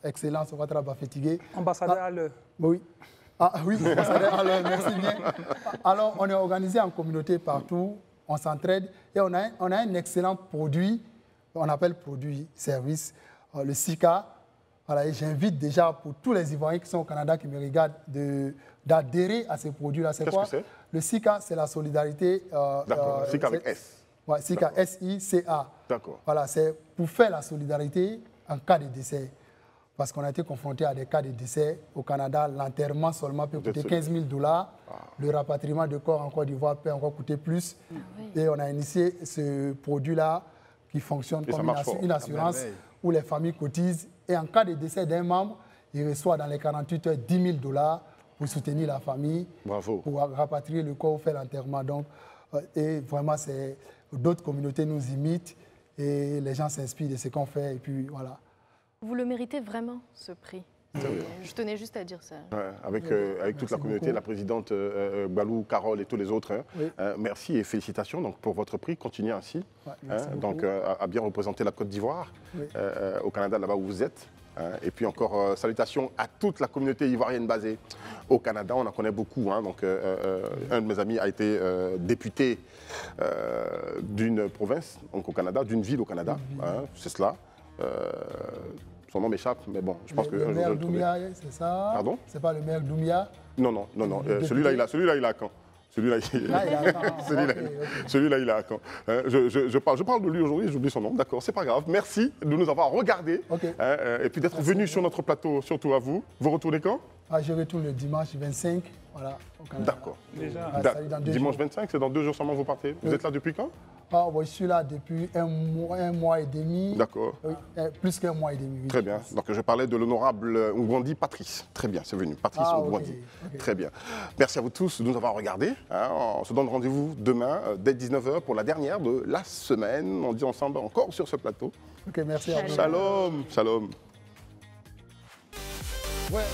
Excellence Ouattara Bafétigé. Ambassadeur à l'heure. Oui. Ah oui, ambassadeur à l'heure, merci bien. Alors, on est organisé en communauté partout, on s'entraide et on a un excellent produit, on appelle produit-service, le SICA. Voilà, et j'invite déjà pour tous les Ivoiriens qui sont au Canada, qui me regardent, d'adhérer à ces produits-là. C'est quoi? Le SICA, c'est la solidarité. D'accord, SICA avec S. Oui, SICA, S-I-C-A. D'accord. Voilà, c'est pour faire la solidarité en cas de décès. Parce qu'on a été confronté à des cas de décès au Canada. L'enterrement seulement peut coûter 15 000 $. Le rapatriement de corps en Côte d'Ivoire peut encore coûter plus. Et on a initié ce produit-là qui fonctionne comme une assurance où les familles cotisent. Et en cas de décès d'un membre, il reçoit dans les 48 heures 10 000 $ pour soutenir la famille, pour rapatrier le corps ou faire l'enterrement. Donc, et vraiment, d'autres communautés nous imitent et les gens s'inspirent de ce qu'on fait. Et puis voilà. Vous le méritez vraiment, ce prix. Je tenais juste à dire ça. Ouais, avec toute la communauté, beaucoup. La présidente Balou, Carole et tous les autres. Merci et félicitations donc, pour votre prix. Continuez ainsi. Donc, à bien représenter la Côte d'Ivoire au Canada, là-bas où vous êtes. Et puis encore, salutations à toute la communauté ivoirienne basée au Canada. On en connaît beaucoup. Donc, un de mes amis a été député d'une province donc, au Canada, d'une ville au Canada. C'est cela. Son nom m'échappe, mais bon, je pense que... Le maire Doumbia, c'est ça? Pardon? C'est pas le maire Doumbia? Non. Celui-là, il a à Caen. Celui-là, il a à Caen. Je parle de lui aujourd'hui, j'oublie son nom. D'accord, c'est pas grave. Merci de nous avoir regardés. Et puis d'être venu sur notre plateau, surtout à vous. Vous retournez quand? Je retourne le dimanche 25, voilà, au Canada. D'accord. Dimanche 25, c'est dans 2 jours seulement vous partez. Vous êtes là depuis quand? Je suis là depuis un mois et demi. D'accord. Plus qu'un mois et demi. Oui, très bien. Donc je parlais de l'honorable Ngwandi Patrice. Très bien, c'est venu. Patrice Ngwandi. Très bien. Merci à vous tous de nous avoir regardés. On se donne rendez-vous demain dès 19 h pour la dernière de la semaine. On dit ensemble encore sur ce plateau. Ok, merci à vous. Shalom. Shalom. Ouais.